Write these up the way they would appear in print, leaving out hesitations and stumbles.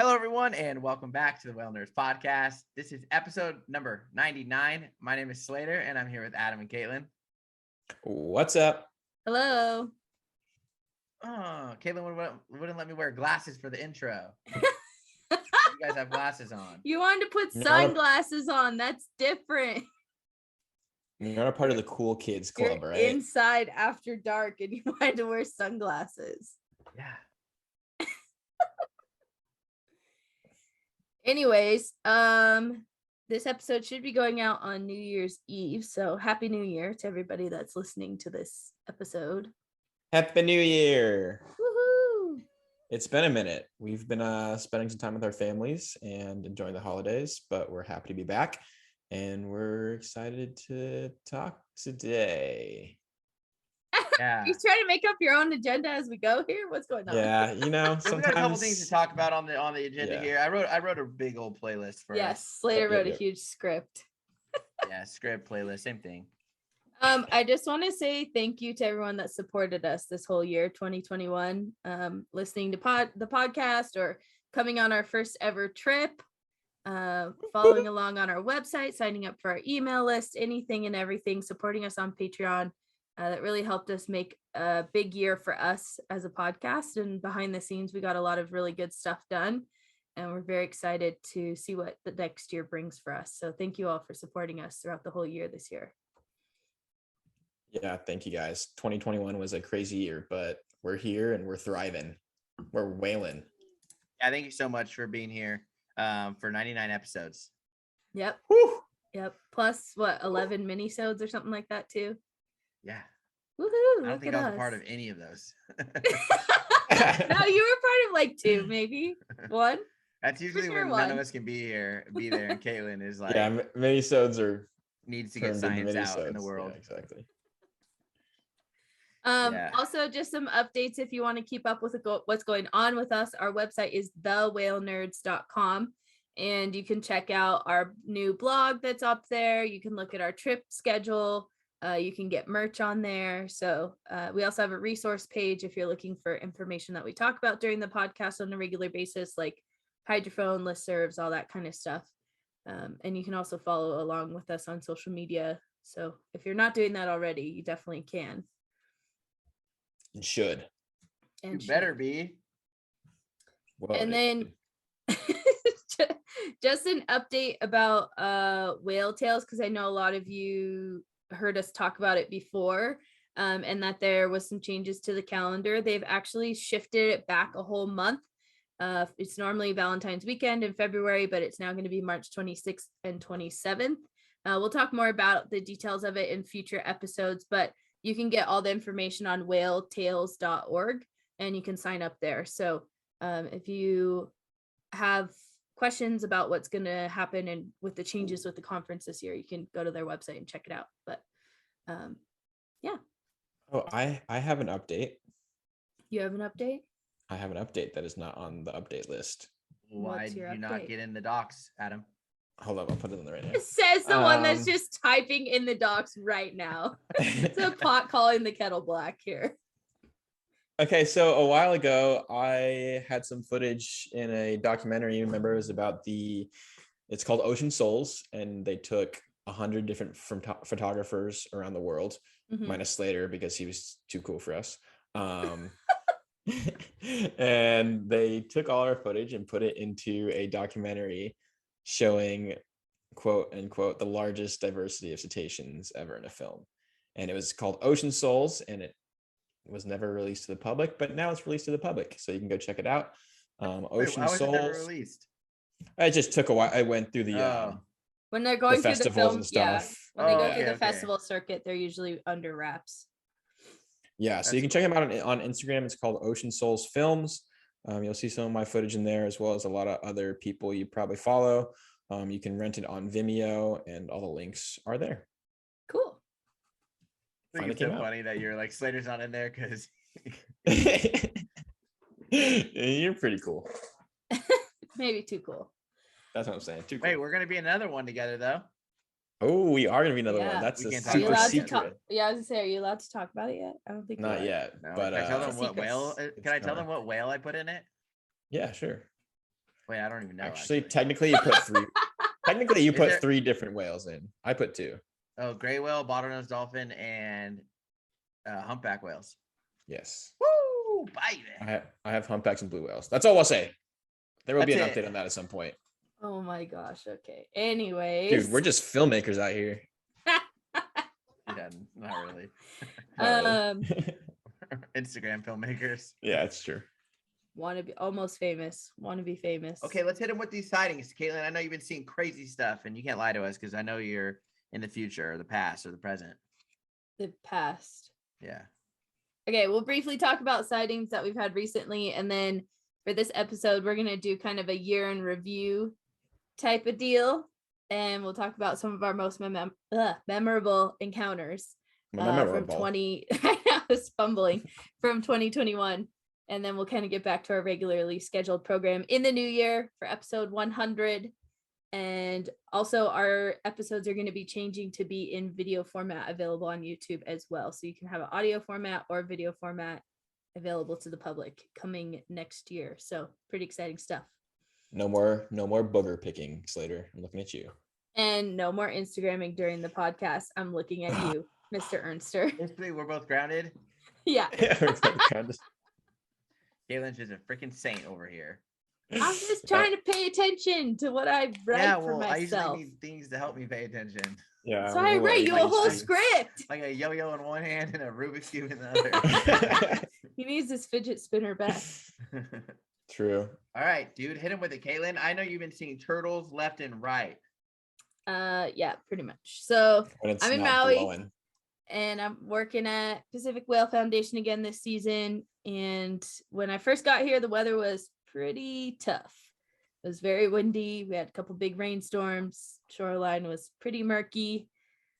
Hello, everyone, and welcome back to the Whalenerds podcast. This is episode number 99. My name is Slater, and I'm here with Adam and Caitlin. What's up? Hello. Oh, Caitlin wouldn't let me wear glasses for the intro. You guys have glasses on. You wanted to put sunglasses on. That's different. You're not a part of the cool kids club, You're right? inside after dark, and you wanted to wear sunglasses. Yeah. Anyways, this episode should be going out on New Year's Eve, so Happy New Year to everybody that's listening to this episode. Happy New Year! Woohoo! It's been a minute. We've been spending some time with our families and enjoying the holidays, but we're happy to be back, and we're excited to talk today. Yeah. You trying to make up your own agenda as we go here? What's going on? Yeah, you know, So we got a couple things to talk about on the agenda here. I wrote a big old playlist for us. Yes, Slater wrote a huge script. Yeah, script, playlist, same thing. I just want to say thank you to everyone that supported us this whole year, 2021, listening to the podcast or coming on our first ever trip, following along on our website, signing up for our email list, anything and everything, supporting us on Patreon. That really helped us make a big year for us as a podcast. And behind the scenes, we got a lot of really good stuff done. And we're very excited to see what the next year brings for us. So thank you all for supporting us throughout the whole year this year. Yeah, thank you guys. 2021 was a crazy year, but we're here and we're thriving. We're whaling. Yeah, thank you so much for being here for 99 episodes. Yep. Whew. Yep. Plus, what, 11 minisodes or something like that, too? Yeah. Woohoo! I don't think I was a part of any of those. No, you were part of like 2, maybe 1. That's usually when none of us can be there, and Caitlin is like, yeah, minisodes are needs to get science out in the world. Yeah, exactly. Also, just some updates if you want to keep up with what's going on with us. Our website is thewhalenerds.com, and you can check out our new blog that's up there. You can look at our trip schedule. You can get merch on there. So we also have a resource page if you're looking for information that we talk about during the podcast on a regular basis, like hydrophone, listservs, all that kind of stuff. And you can also follow along with us on social media. So if you're not doing that already, you definitely can. And should. And you better be. Well, and then just an update about Whale Tales, because I know a lot of you heard us talk about it before, and that there was some changes to the calendar. They've actually shifted it back a whole month. It's normally Valentine's weekend in February, but it's now going to be March 26th and 27th. We'll talk more about the details of it in future episodes, but you can get all the information on whaletales.org and you can sign up there. So if you have questions about what's going to happen and with the changes with the conference this year, you can go to their website and check it out. But yeah. Oh, I have an update. You have an update? I have an update that is not on the update list. Why did you not get in the docs, Adam? Hold up, I'll put it in the right now. It says the one that's just typing in the docs right now. It's a pot calling the kettle black here. Okay, so a while ago, I had some footage in a documentary. Remember, it was about it's called Ocean Souls, and they took 100 different photographers around the world, minus Slater because he was too cool for us. And they took all our footage and put it into a documentary showing, quote unquote, the largest diversity of cetaceans ever in a film. And it was called Ocean Souls, and it was never released to the public, but now it's released to the public, so you can go check it out. Ocean Souls. Never released? I just took a while. I went through the when they're going through the film and stuff. Yeah, when they go through the festival circuit, they're usually under wraps. Yeah, so you can check them out on Instagram. It's called Ocean Souls Films. You'll see some of my footage in there, as well as a lot of other people you probably follow. You can rent it on Vimeo, and all the links are there. Cool. I think it's so funny that you're like, Slater's not in there because you're pretty cool. Maybe too cool. That's what I'm saying. Too cool. Wait, we're gonna be another one together though. Oh, we are gonna be another one. That's a super secret. Yeah, I was gonna say, are you allowed to talk about it yet? I don't think not yet. No, but can I tell them what whale? Can I tell them what whale I put in it? Yeah, sure. Wait, I don't even know. Actually, technically you put three. Technically, you Is put there- 3 different whales in. I put 2. Oh, gray whale, bottlenose dolphin, and humpback whales. Yes. Woo, baby. I have humpbacks and blue whales. That's all I'll say. There will be an That's it. update on that at some point. Oh my gosh. Okay. Anyways. Dude, we're just filmmakers out here. Yeah, not really. Not really. Instagram filmmakers. Yeah, it's true. Want to be almost famous. Want to be famous. Okay, let's hit him with these sightings, Caitlin. I know you've been seeing crazy stuff, and you can't lie to us because I know you're in the future, or the past, or the present. The past. Yeah. Okay, we'll briefly talk about sightings that we've had recently, and then for this episode, we're gonna do kind of a year in review type of deal, and we'll talk about some of our most memorable encounters from 20. I was fumbling from 2021, and then we'll kind of get back to our regularly scheduled program in the new year for episode 100. And also our episodes are going to be changing to be in video format, available on YouTube as well. So you can have an audio format or video format available to the public coming next year. So pretty exciting stuff. No more booger picking, Slater. I'm looking at you. And no more Instagramming during the podcast. I'm looking at you, Mr. Ernster. Basically, we're both grounded. Yeah. Caitlin's just a freaking saint over here. I'm just trying to pay attention to what I write for I myself. usually need things to help me pay attention. Yeah. So I write you a whole script. Like a yo-yo in one hand and a Rubik's Cube in the other. He needs his fidget spinner back. True. All right, dude, hit him with it, Caitlin. I know you've been seeing turtles left and right. Yeah, pretty much. So I'm in Maui. Blowing. And I'm working at Pacific Whale Foundation again this season. And when I first got here, the weather was pretty tough. It was very windy. We had a couple big rainstorms. Shoreline was pretty murky.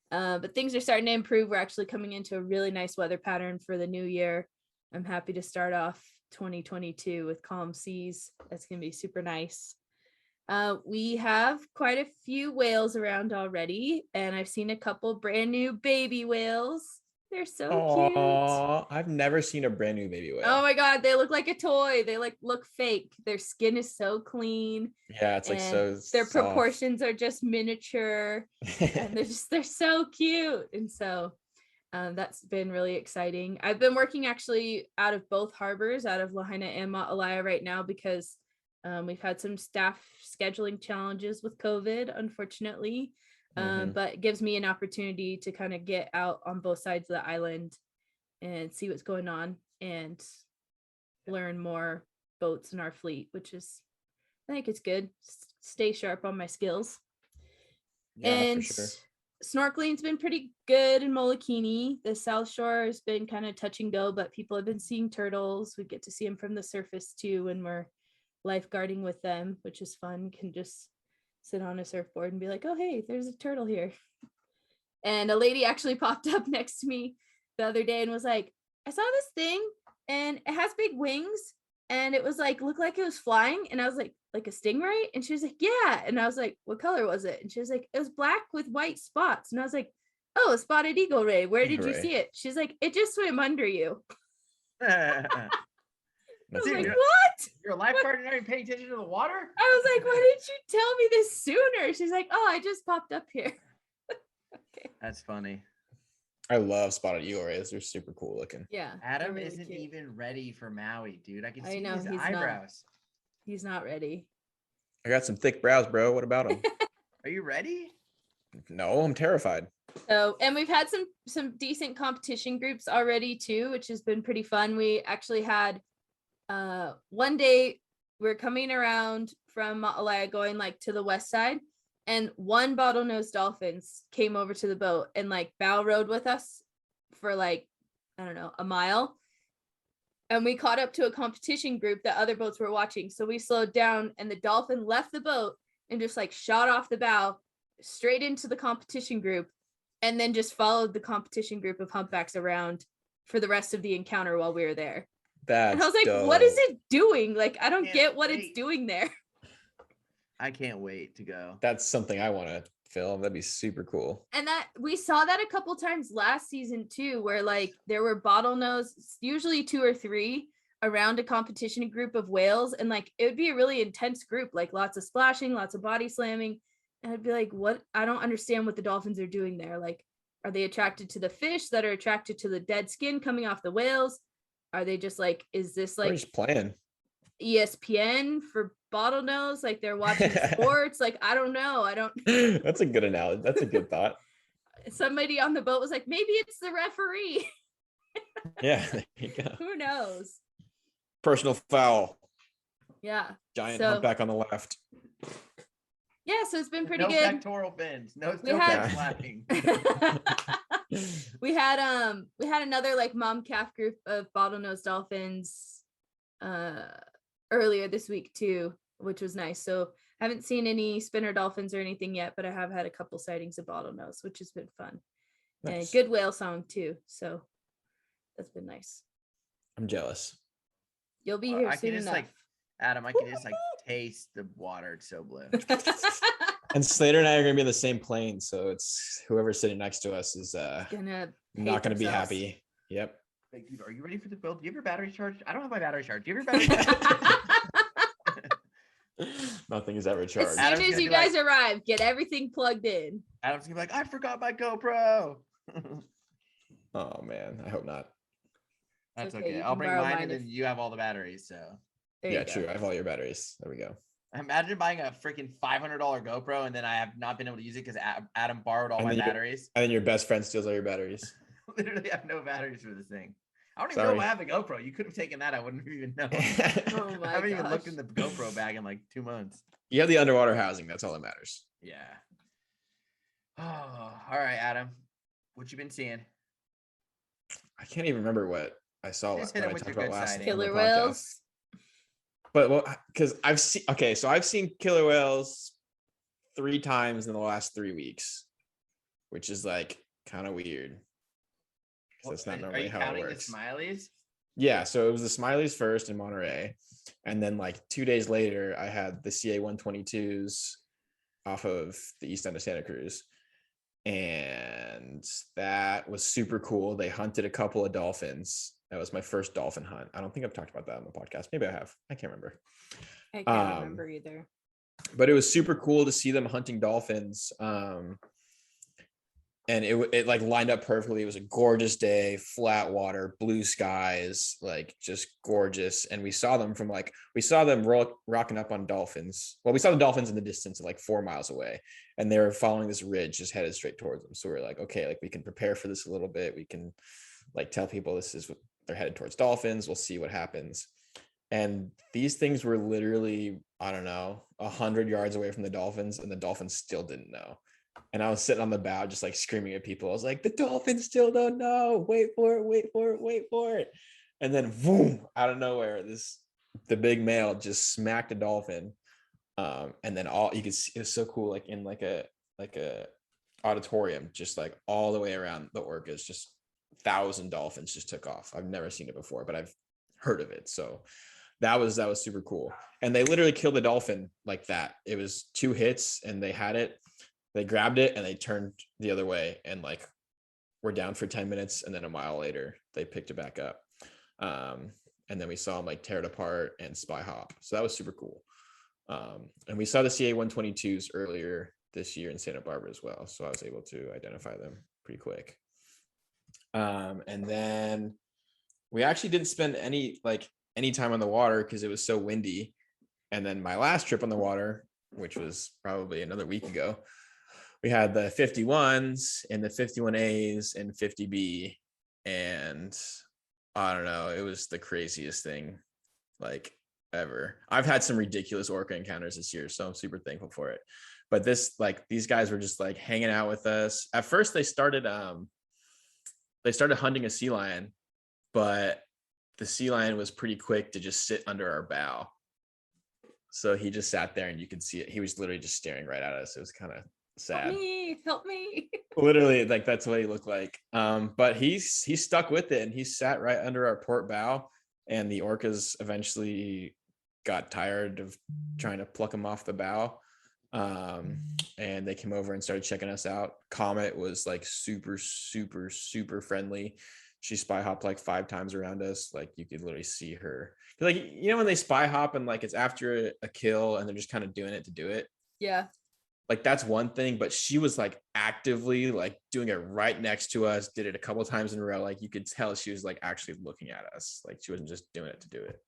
But things are starting to improve. We're actually coming into a really nice weather pattern for the new year. I'm happy to start off 2022 with calm seas. That's going to be super nice. We have quite a few whales around already, and I've seen a couple brand new baby whales. They're so cute. I've never seen a brand new baby whale. Oh my god, they look like a toy. They look fake. Their skin is so clean. Yeah, it's like so their soft. proportions are just miniature, and they're so cute. And so that's been really exciting. I've been working actually out of both harbors, out of Lahaina and Ma'alaya right now, because we've had some staff scheduling challenges with COVID, unfortunately. But it gives me an opportunity to kind of get out on both sides of the island and see what's going on and learn more boats in our fleet, which is, I think it's good. Stay sharp on my skills. Yeah, and for sure. Snorkeling's been pretty good in Molokini. The South Shore has been kind of touch and go, but people have been seeing turtles. We get to see them from the surface too when we're lifeguarding with them, which is fun. Can just sit on a surfboard and be like, oh hey, there's a turtle here. And a lady actually popped up next to me the other day and was like, I saw this thing and it has big wings and it was like, looked like it was flying. And I was like a stingray? And she was like, yeah. And I was like, what color was it? And she was like, it was black with white spots. And I was like, oh, a spotted eagle ray. Where did you see it? She's like, it just swam under you. I was like, what? You're a lifeguard and you're not even paying attention to the water? I was like, why didn't you tell me this sooner? She's like, oh, I just popped up here. Okay. That's funny. I love spotted eagle rays. They're super cool looking. Yeah. Adam really isn't cute. even ready for Maui, dude. I can see know, his he's eyebrows. He's not ready. I got some thick brows, bro. What about them? Are you ready? No, I'm terrified. So, and we've had some decent competition groups already too, which has been pretty fun. We actually had one day we're coming around from Ma'alaya going like to the west side, and one bottlenose dolphins came over to the boat and like bow rode with us for like, I don't know, a mile. And we caught up to a competition group that other boats were watching. So we slowed down and the dolphin left the boat and just like shot off the bow straight into the competition group, and then just followed the competition group of humpbacks around for the rest of the encounter while we were there. And I was like, dope. what is it doing? Like, I don't get what wait. it's doing there. I can't wait to go. That's something I want to film. That'd be super cool. And that we saw that a couple times last season too, where like there were bottlenose, usually 2 or 3 around a competition group of whales, and like it would be a really intense group, like lots of splashing, lots of body slamming, and I'd be like, what? I don't understand what the dolphins are doing there. Like, are they attracted to the fish that are attracted to the dead skin coming off the whales? Are they just like, is this We're like just playing. ESPN for bottlenose? Like they're watching sports? Like, I don't know. I don't. That's a good analogy. That's a good thought. Somebody on the boat was like, maybe it's the referee. Yeah, there you go. Who knows? Personal foul. Yeah. Giant So- humpback on the left. Yeah, so it's been pretty no good. pectoral fins. No We no had- fin flapping. we had another like mom calf group of bottlenose dolphins earlier this week too, which was nice. So I haven't seen any spinner dolphins or anything yet, but I have had a couple sightings of bottlenose, which has been fun. And Nice. a good whale song too. So that's been nice. I'm jealous. You'll be here I soon can just enough. like Adam, I can just like taste the water. It's so blue. And Slater and I are gonna be in the same plane, so it's whoever's sitting next to us is Gonna not gonna be themselves. happy. Yep. Like, dude, are you ready for the build? Do you have your batteries charged? I don't have my batteries charged. Do you have your batteries charged? Nothing is ever As charged. soon Adam's as gonna you be like- guys arrive, get everything plugged in. Adam's gonna be like, I forgot my GoPro. Oh man, I hope not. That's Okay, okay. you I'll can bring borrow mine mine and then if- you have all the batteries. So There Yeah, you go. true. I have all your batteries. There we go. imagine buying a freaking $500 GoPro and then I have not been able to use it because Adam borrowed all And my then you- batteries. And then your best friend steals all your batteries. Literally have no batteries for this thing. I don't even Sorry. know if I have the GoPro. You could have taken that. I wouldn't have even known. Oh my I haven't even looked gosh. in the GoPro bag in like 2 months. You have the underwater housing. That's all that matters. Yeah. Oh, all right, Adam. What you been seeing? I can't even remember what I saw Just what hit 'em I with talked your about good last side, on the Killer podcast. whales. But well, because I've seen so I've seen killer whales 3 times in the last 3 weeks, which is like kind of weird. So that's not Are normally you how it counting the works. smileys? Yeah, so it was the Smileys first in Monterey, and then like 2 days later, I had the CA 122s off of the east end of Santa Cruz, and that was super cool. They hunted a couple of dolphins. That was my first dolphin hunt. I don't think I've talked about that on the podcast. Maybe I have. I can't remember. I can't remember either. But it was super cool to see them hunting dolphins. And it like lined up perfectly. It was a gorgeous day, flat water, blue skies, like just gorgeous. And we saw them rocking up on dolphins. Well, we saw the dolphins in the distance, like 4 miles away, and they were following this ridge, just headed straight towards them. So we are like, okay, like we can prepare for this a little bit. We can like tell people this is what they're headed towards dolphins. We'll see what happens. And these things were literally, I don't know, 100 yards away from the dolphins, and the dolphins still didn't know. And I was sitting on the bow, just like screaming at people. I was like, the dolphins still don't know. Wait for it, wait for it, wait for it. And then boom, out of nowhere, the big male just smacked a dolphin. And then all you could see, it was so cool, like in like a auditorium, just like all the way around the orcas, just 1,000 dolphins just took off. I've never seen it before, but I've heard of it. So that was super cool. And they literally killed the dolphin like that. It was 2 hits and they had it. They grabbed it and they turned the other way and like were down for 10 minutes. And then a mile later, they picked it back up. And then we saw them like tear it apart and spy hop. So that was super cool. And we saw the CA 122s earlier this year in Santa Barbara as well. So I was able to identify them pretty quick. And then we actually didn't spend any time on the water because it was so windy. And then my last trip on the water, which was probably another week ago, we had the 51s and the 51As and 50B. And I don't know, it was the craziest thing like ever. I've had some ridiculous orca encounters this year, so I'm super thankful for it. But these guys were just like hanging out with us. At first they started hunting a sea lion, but the sea lion was pretty quick to just sit under our bow. So he just sat there and you could see it. He was literally just staring right at us. It was kind of sad. Help me. Literally, like that's what he looked like. But he stuck with it and he sat right under our port bow, and the orcas eventually got tired of trying to pluck him off the bow. And they came over and started checking us out. Comet was like super, super, super friendly, she spy hopped like 5 times around us. Like you could literally see her. Like, you know, when they spy hop and like it's after a kill and they're just kind of doing it to do it. Yeah. Like that's one thing, but she was like actively like doing it right next to us, did it a couple times in a row. Like you could tell she was like actually looking at us. Like she wasn't just doing it to do it.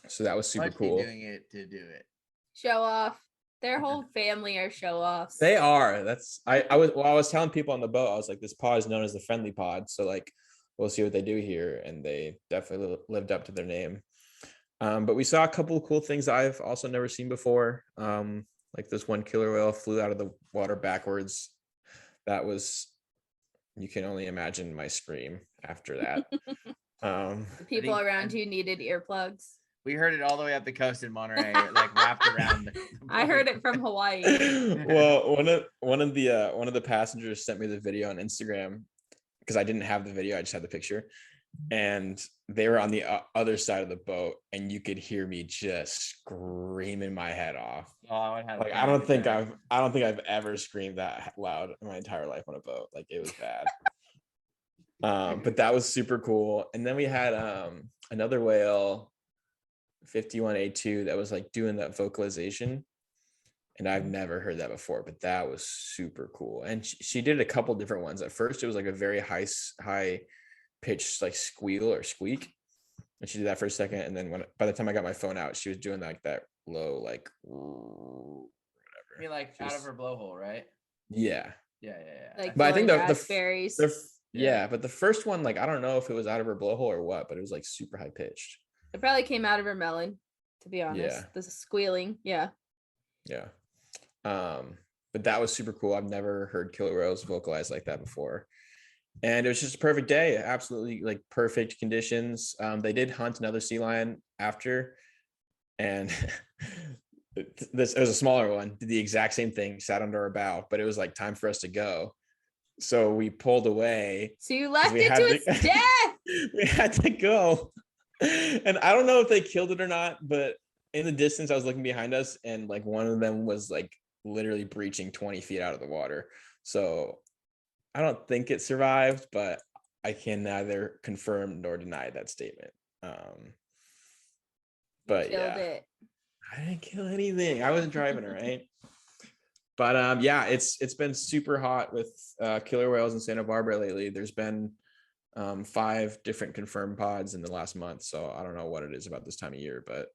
So that was super Must cool. be doing it to do it. Show off. Their whole family are show offs. They are. That's I was telling people on the boat, I was like, this pod is known as the friendly pod. So like we'll see what they do here. And they definitely lived up to their name. But we saw a couple of cool things I've also never seen before. Like this one killer whale flew out of the water backwards. That was, you can only imagine my scream after that. The people around you needed earplugs. We heard it all the way up the coast in Monterey, like wrapped around. The I heard it from Hawaii. Well, one of the passengers sent me the video on Instagram because I didn't have the video, I just had the picture, and they were on the other side of the boat, and you could hear me just screaming my head off. Oh, I don't think I've ever screamed that loud in my entire life on a boat. Like it was bad. But that was super cool. And then we had another whale, 51A2, that was like doing that vocalization, and I've never heard that before, but that was super cool. And she did a couple different ones. At first it was like a very high pitched like squeal or squeak, and she did that for a second, and then by the time I got my phone out, she was doing like that low like whatever. I mean, like out of her blowhole, right? Yeah. Like, but I think raspberries. But the first one, like I don't know if it was out of her blowhole or what, but it was like super high pitched. It probably came out of her melon, to be honest. Yeah. The squealing. Yeah. But that was super cool. I've never heard killer whales vocalize like that before. And it was just a perfect day. Absolutely like perfect conditions. They did hunt another sea lion after, and it was a smaller one, did the exact same thing, sat under our bow, but it was like time for us to go. So we pulled away. So you left it to its death. We had to go. And I don't know if they killed it or not, but in the distance I was looking behind us, and like one of them was like literally breaching 20 feet out of the water. So I don't think it survived, but I can neither confirm nor deny that statement. But yeah, it. I didn't kill anything. I wasn't driving it, right? But yeah, it's been super hot with killer whales in Santa Barbara lately. There's been 5 different confirmed pods in the last month, so I don't know what it is about this time of year, but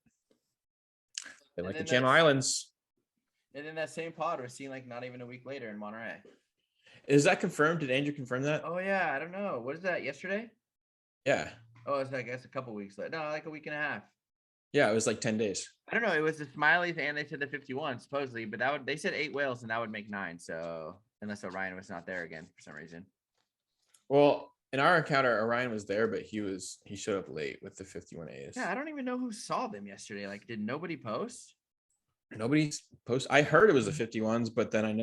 they like the Channel Islands. And then that same pod was seen like not even a week later in Monterey. Is that confirmed? Did Andrew confirm that? Oh yeah, I don't know. What is that? Yesterday? Yeah. Oh, it's like, I guess a couple weeks later. No, like a week and a half. Yeah, it was like 10 days. I don't know. It was the Smileys, and they said the 51 supposedly, but they said 8 whales, and that would make 9. So unless Orion was not there again for some reason. Well, in our encounter, Orion was there, but he showed up late with the 51As. Yeah, I don't even know who saw them yesterday. Like, did nobody post? Nobody's post. I heard it was the 51s, but then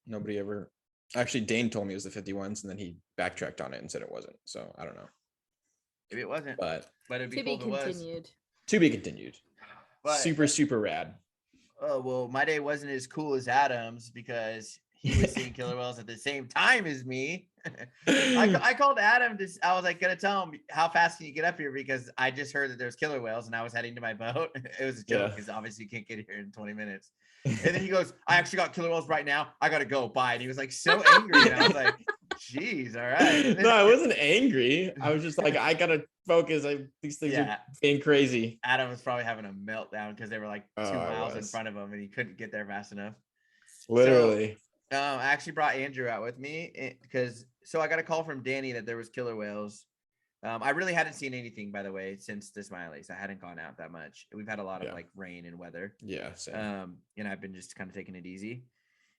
nobody ever. Actually, Dane told me it was the 51s, and then he backtracked on it and said it wasn't. So I don't know. Maybe it wasn't. But it'd be To be cool if it was. continued. To be continued. But, super rad. Oh, well, my day wasn't as cool as Adam's because he was seeing killer whales at the same time as me. I called Adam I was like gonna tell him, how fast can you get up here, because I just heard that there's killer whales and I was heading to my boat. It was a joke because obviously you can't get here in 20 minutes. And then he goes, I actually got killer whales right now, I gotta go, bye. And he was like so angry, and I was like, geez, all right. No, I wasn't angry. I was just like, I gotta focus. These things are being crazy. Adam was probably having a meltdown because they were like 2 miles in front of him and he couldn't get there fast enough. Literally. So, I actually brought Andrew out with me because I got a call from Danny that there was killer whales. I really hadn't seen anything, by the way, since the Smileys. I hadn't gone out that much. We've had a lot of like rain and weather. Yeah. Same. And I've been just kind of taking it easy.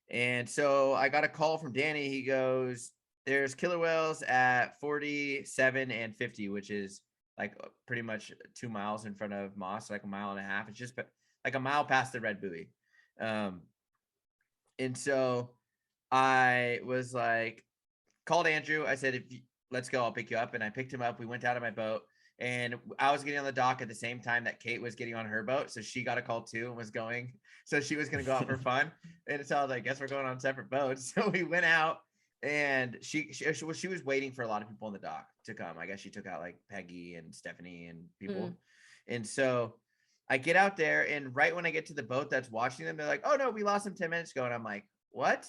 And so I got a call from Danny. He goes, there's killer whales at 47 and 50, which is like pretty much 2 miles in front of Moss, like a mile and a half. It's just like a mile past the red buoy. And so I was like, called Andrew. I said, let's go, I'll pick you up. And I picked him up. We went out of my boat, and I was getting on the dock at the same time that Kate was getting on her boat. So she got a call too and was going. So she was going to go out for fun. And so I was like, guess we're going on separate boats. So we went out. And she was waiting for a lot of people in the dock to come. I guess she took out like Peggy and Stephanie and people. And so I get out there, and right when I get to the boat that's watching them, they're like, "Oh no, we lost them 10 minutes ago." And I'm like, "What?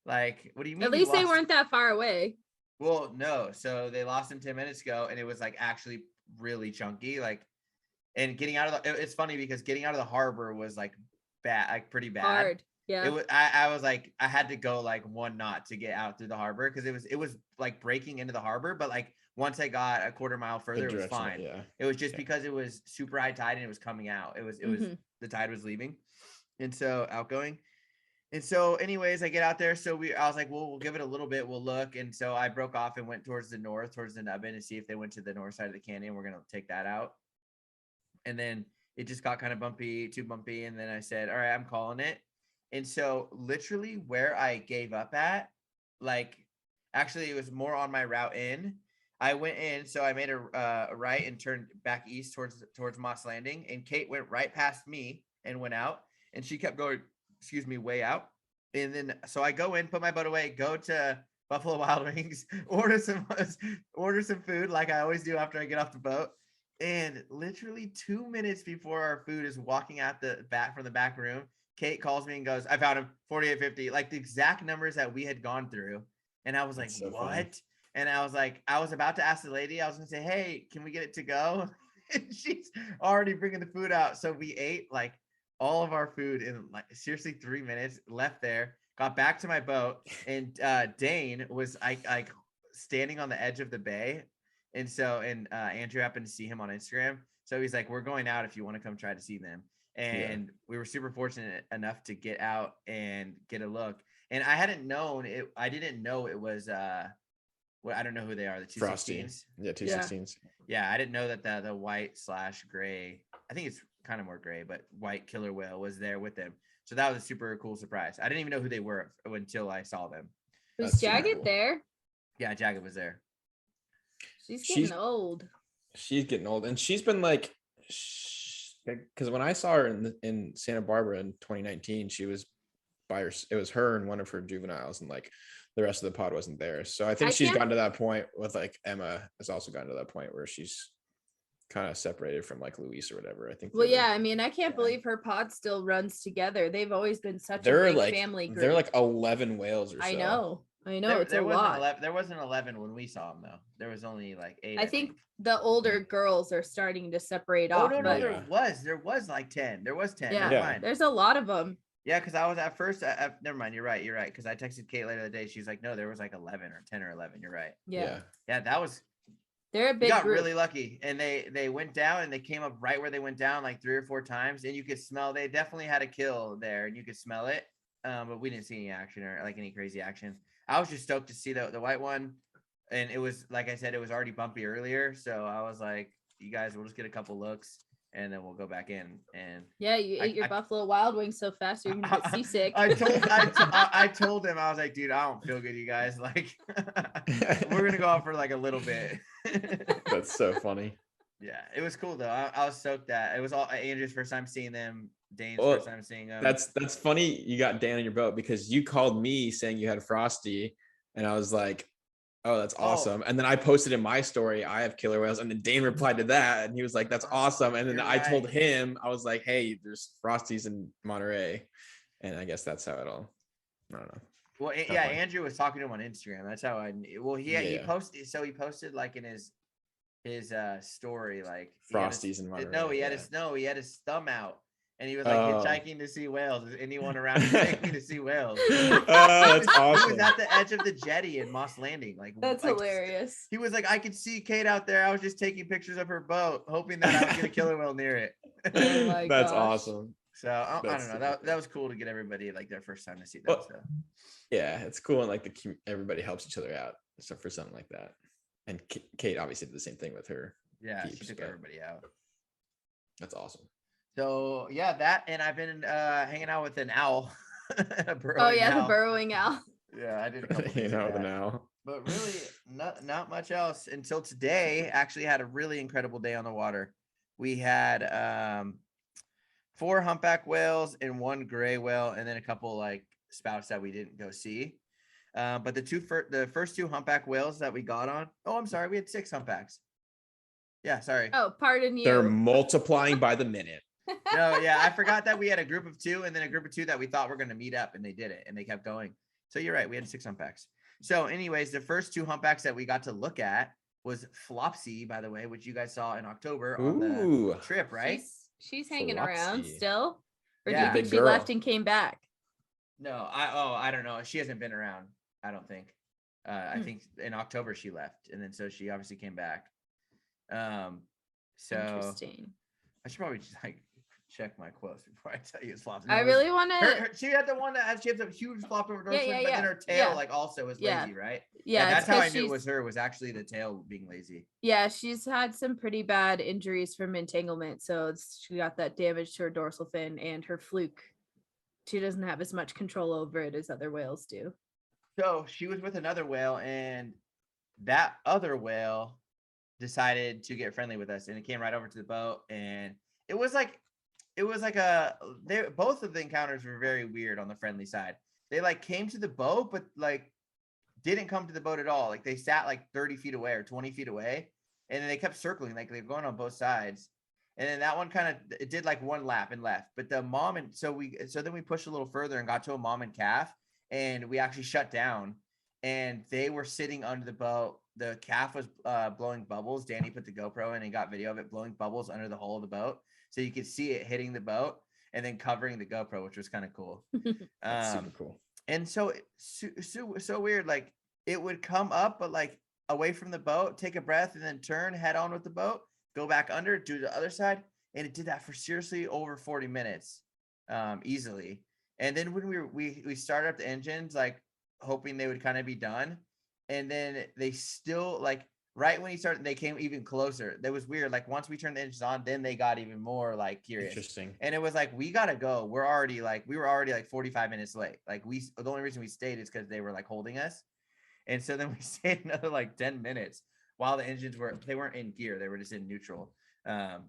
Like, what do you mean?" At least they weren't that far away. Well, no. So they lost them 10 minutes ago, and it was like actually really chunky. Like, and getting out of it's funny because getting out of the harbor was like bad, like pretty bad. Hard. Yeah. It was I was like, I had to go like 1 knot to get out through the harbor because it was like breaking into the harbor, but like once I got a quarter mile further, it was fine. Yeah. It was just because it was super high tide and it was coming out. It was the tide was leaving. And so outgoing. And so anyways, I get out there. So I was like, well, we'll give it a little bit. We'll look. And so I broke off and went towards the north, towards the nubbin, to see if they went to the north side of the canyon. We're going to take that out. And then it just got kind of too bumpy. And then I said, all right, I'm calling it. And so literally where I gave up at, like, actually it was more on my route in. I went in, so I made a right and turned back east towards Moss Landing. And Kate went right past me and went out. And she kept going, way out. And then so I go in, put my boat away, go to Buffalo Wild Wings, order some food like I always do after I get off the boat. And literally 2 minutes before our food is walking out the back from the back room, Kate calls me and goes, "I found him, 4850," like the exact numbers that we had gone through. And I was like, so what? Funny. And I was like, I was about to ask the lady, I was gonna say, "Hey, can we get it to go?" And she's already bringing the food out. So we ate like all of our food in like seriously 3 minutes, left there, got back to my boat, and Dane was like standing on the edge of the bay. And so Andrew happened to see him on Instagram. So he's like, "We're going out if you want to come try to see them." And we were super fortunate enough to get out and get a look. And I hadn't known it. I didn't know it was well, I don't know who they are. The 216s. Yeah, 216s. Yeah, I didn't know that the white/gray, I think it's kind of more gray, but white killer whale was there with them. So that was a super cool surprise. I didn't even know who they were until I saw them. Was Jagged there? Yeah, Jagged was there. She's getting old. She's getting old, and she's been like, because when I saw her in Santa Barbara in 2019, she was by her. It was her and one of her juveniles, and like the rest of the pod wasn't there. So I think she's gotten to that point with like Emma has also gotten to that point where she's kind of separated from like Luis or whatever. I think. Well, yeah, I mean, I can't believe her pod still runs together. They've always been such a big family group. They're like 11 whales or so. I know. It's a lot. There wasn't 11 when we saw them though. There was only like 8. I think the older girls are starting to separate off. No, there was like 10. There was 10. Yeah, there's a lot of them. Yeah, because I was at first. Never mind. You're right. Because I texted Kate later the day. She's like, "No, there was like 11 or 10 or 11." You're right. Yeah. That was. They're a big. We got group. really lucky, and they went down, and they came up right where they went down like 3 or 4 times, and you could smell. They definitely had a kill there, and you could smell it. But we didn't see any action or like any crazy action. I was just stoked to see the white one, and it was like I said, it was already bumpy earlier, so I was like, "You guys, we'll just get a couple looks." And then we'll go back in. And yeah, you ate your Buffalo Wild Wings so fast you're gonna get seasick. I told him, I was like, "Dude, I don't feel good, you guys. Like, we're gonna go out for like a little bit." That's so funny. Yeah, it was cool though. I was stoked that it was all Andrew's first time seeing them. Dane's first time seeing them. That's funny. You got Dan on your boat because you called me saying you had Frosty, and I was like, "Oh, that's awesome!" And then I posted in my story, "I have killer whales," and then Dane replied to that, and he was like, "That's awesome." And then I told him, I was like, "Hey, there's Frosties in Monterey," and I guess that's how it all. I don't know. Well, yeah, Andrew was talking to him on Instagram. That's how I knew. Well, he posted. So he posted like in his story, like Frosties in Monterey. No, he had his thumb out. And he was like hitchhiking to see whales. Is anyone around taking to see whales? That's awesome. He was at the edge of the jetty in Moss Landing. That's hilarious. He was like, I could see Kate out there. I was just taking pictures of her boat, hoping that I would get a killer whale near it. Oh my That's gosh. awesome. So I don't know. That was cool to get everybody like their first time to see that stuff. Yeah, it's cool and like everybody helps each other out. So for something like that, and Kate obviously did the same thing with her. Yeah, she took everybody out. That's awesome. So yeah, that, and I've been hanging out with an owl. The burrowing owl. Yeah, I did a couple hanging out with an owl. But really, not much else until today. Actually, had a really incredible day on the water. We had 4 humpback whales and 1 gray whale, and then a couple like spouts that we didn't go see. But the first two humpback whales that we got on. Oh, I'm sorry, we had 6 humpbacks. Yeah, sorry. Oh, pardon you. They're multiplying by the minute. No, yeah, I forgot that we had a group of 2 and then a group of 2 that we thought were going to meet up, and they did it and they kept going. So you're right, we had 6 humpbacks. So, anyways, the first 2 humpbacks that we got to look at was Flopsy, by the way, which you guys saw in October on the trip, right? She's hanging around Flopsy. still, or Yeah. do you think she left and came back? No, I don't know. She hasn't been around. I don't think. I think in October she left, and then so she obviously came back. So Interesting. I should probably just like check my quotes before I tell you it's flopping. I really want to. She had the one that she has a huge flop over dorsal, but then her tail like also was lazy, right? Yeah, that's how I knew it was her. Was actually the tail being lazy. Yeah, she's had some pretty bad injuries from entanglement, so she got that damage to her dorsal fin and her fluke. She doesn't have as much control over it as other whales do. So she was with another whale, and that other whale decided to get friendly with us, and it came right over to the boat, and it was like both of the encounters were very weird on the friendly side. They like came to the boat, but like didn't come to the boat at all. Like they sat like 30 feet away or 20 feet away, and then they kept circling, like they were going on both sides. And then that one kind of it did like one lap and left. But the mom and so then we pushed a little further and got to a mom and calf, and we actually shut down, and they were sitting under the boat. The calf was blowing bubbles. Danny put the GoPro in and got video of it blowing bubbles under the hull of the boat, so you could see it hitting the boat and then covering the GoPro, which was kind of cool. That's super cool. And so weird. Like it would come up, but like away from the boat, take a breath, and then turn head on with the boat, go back under, do the other side, and it did that for seriously over 40 minutes, easily. And then when we started up the engines, like hoping they would kind of be done, and then they still like right when he started, they came even closer. That was weird. Like once we turned the engines on, then they got even more like curious. Interesting. And it was like, we gotta go. We were already like 45 minutes late. Like the only reason we stayed is because they were like holding us. And so then we stayed another like 10 minutes while the engines they weren't in gear. They were just in neutral. And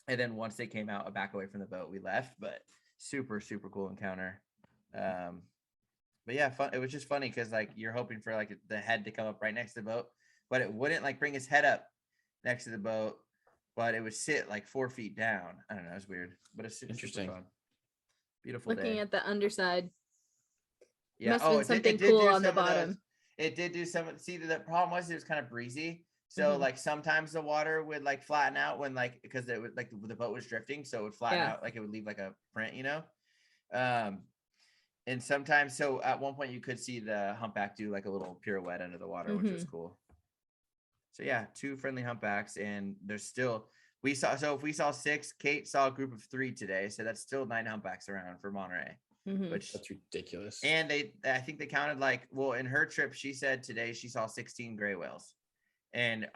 then once they came out back away from the boat, we left. But super, super cool encounter. But yeah, fun. It was just funny because like you're hoping for like the head to come up right next to the boat, but it wouldn't like bring his head up next to the boat, but it would sit like 4 feet down. I don't know. It's weird, but it's interesting. Super fun. Beautiful. Looking at the underside. Yeah. Must have been something cool on the bottom. It did do some. See, the problem was it was kind of breezy. So like sometimes the water would like flatten out when like because it would like the boat was drifting, so it would flatten out, like it would leave like a print, you know. And sometimes, so at one point you could see the humpback do like a little pirouette under the water, which was cool. So yeah, 2 friendly humpbacks, and there's still so if we saw 6, Kate saw a group of 3 today, so that's still 9 humpbacks around for Monterey. Which that's ridiculous. And I think they counted like, well, in her trip she said today she saw 16 gray whales, and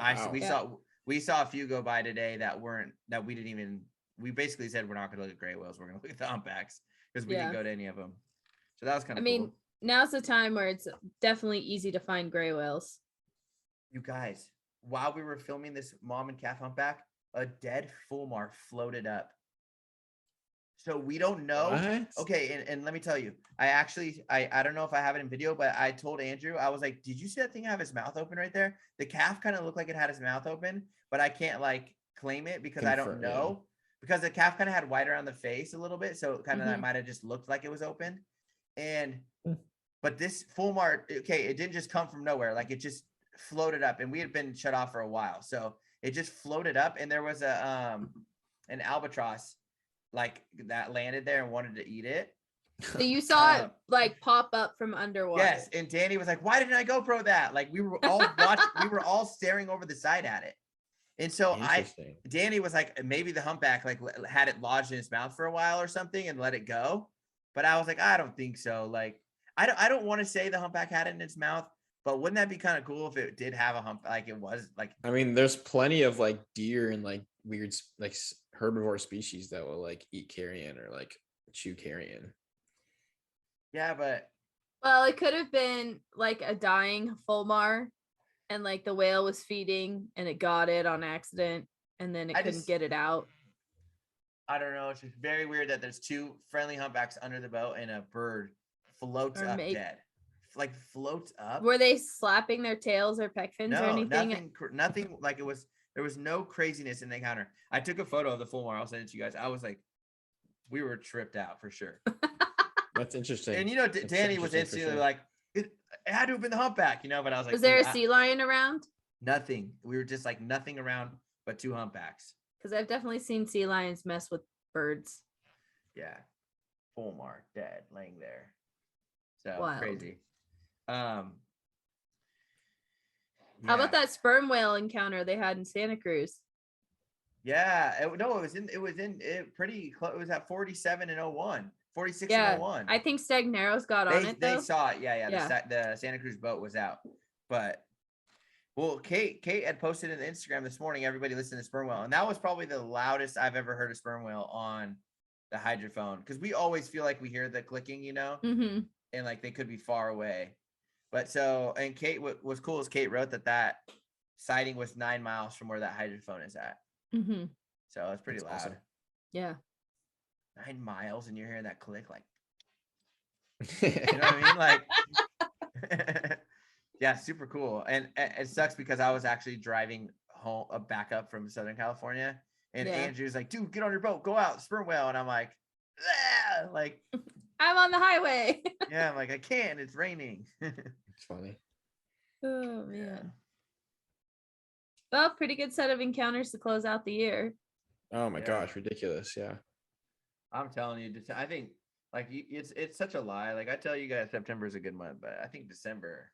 we saw a few go by today that we didn't even. We basically said we're not going to look at gray whales. We're going to look at the humpbacks because we didn't go to any of them. So that was kind of cool. I mean, now's the time where it's definitely easy to find gray whales. You guys, while we were filming this mom and calf humpback, a dead fulmar floated up. So we don't know. What? Okay, and let me tell you, I don't know if I have it in video, but I told Andrew, I was like, did you see that thing have his mouth open right there? The calf kind of looked like it had his mouth open, but I can't like claim it because I don't know. Because the calf kind of had white around the face a little bit, so it kind of that might have just looked like it was open. But this fulmar, okay, it didn't just come from nowhere. Like it just floated up, and we had been shut off for a while, so it just floated up, and there was an albatross like that landed there and wanted to eat it. So you saw it like pop up from underwater. Yes, and Danny was like, "Why didn't I GoPro that?" Like we were all watching, we were all staring over the side at it. And so Danny was like, maybe the humpback like had it lodged in his mouth for a while or something and let it go. But I was like, I don't think so. Like, I don't want to say the humpback had it in its mouth, but wouldn't that be kind of cool if it did have a hump? Like it was like. I mean, there's plenty of like deer and like weird like herbivore species that will like eat carrion or like chew carrion. Yeah, but. Well, it could have been like a dying fulmar, and like the whale was feeding and it got it on accident, and then it couldn't get it out. I don't know. It's just very weird that there's 2 friendly humpbacks under the boat and a bird floats up dead. like floats up. Were they slapping their tails or pec fins or No, anything? nothing like it was. There was no craziness in the encounter. I took a photo of the full one. I'll send it to you guys. I was like, we were tripped out for sure. That's interesting. And you know, That's Danny was interesting for instantly sure. like, it had to have been the humpback, you know. But I was like, Was there a "Dude, sea lion around? nothing. We were just like nothing around but 2 humpbacks." Because I've definitely seen sea lions mess with birds. Yeah, Fulmar dead, laying there. So Wild. crazy. How about Yeah. that sperm whale encounter they had in Santa Cruz? Yeah, it was pretty close. It was at 47 and 01, 46 Yeah, and 01. I think Stagnero's got on it though. They saw it. Yeah. Yeah. The Santa Cruz boat was out. But well, Kate had posted in the Instagram this morning, everybody listen to sperm whale. And that was probably the loudest I've ever heard a sperm whale on the hydrophone. Because we always feel like we hear the clicking, you know, Mm-hmm. and like they could be far away. But so, and Kate, what was cool is Kate wrote that sighting was 9 miles from where that hydrophone is at. Mm-hmm. So it's pretty That's loud. awesome. Yeah. 9 miles and you're hearing that click, like, you know what I mean? Like, yeah, super cool. And it sucks because I was actually driving home, back up from Southern California, and Yeah. Andrew's like, "Dude, get on your boat, go out, sperm whale," and I'm like, "Ah!" Like, I'm on the highway. yeah, I'm like, I can't. It's raining. It's funny. Oh man. Yeah. Well, pretty good set of encounters to close out the year. Oh my Yeah. gosh, ridiculous. Yeah. I'm telling you, I think like it's such a lie. Like I tell you guys, September is a good month, but I think December,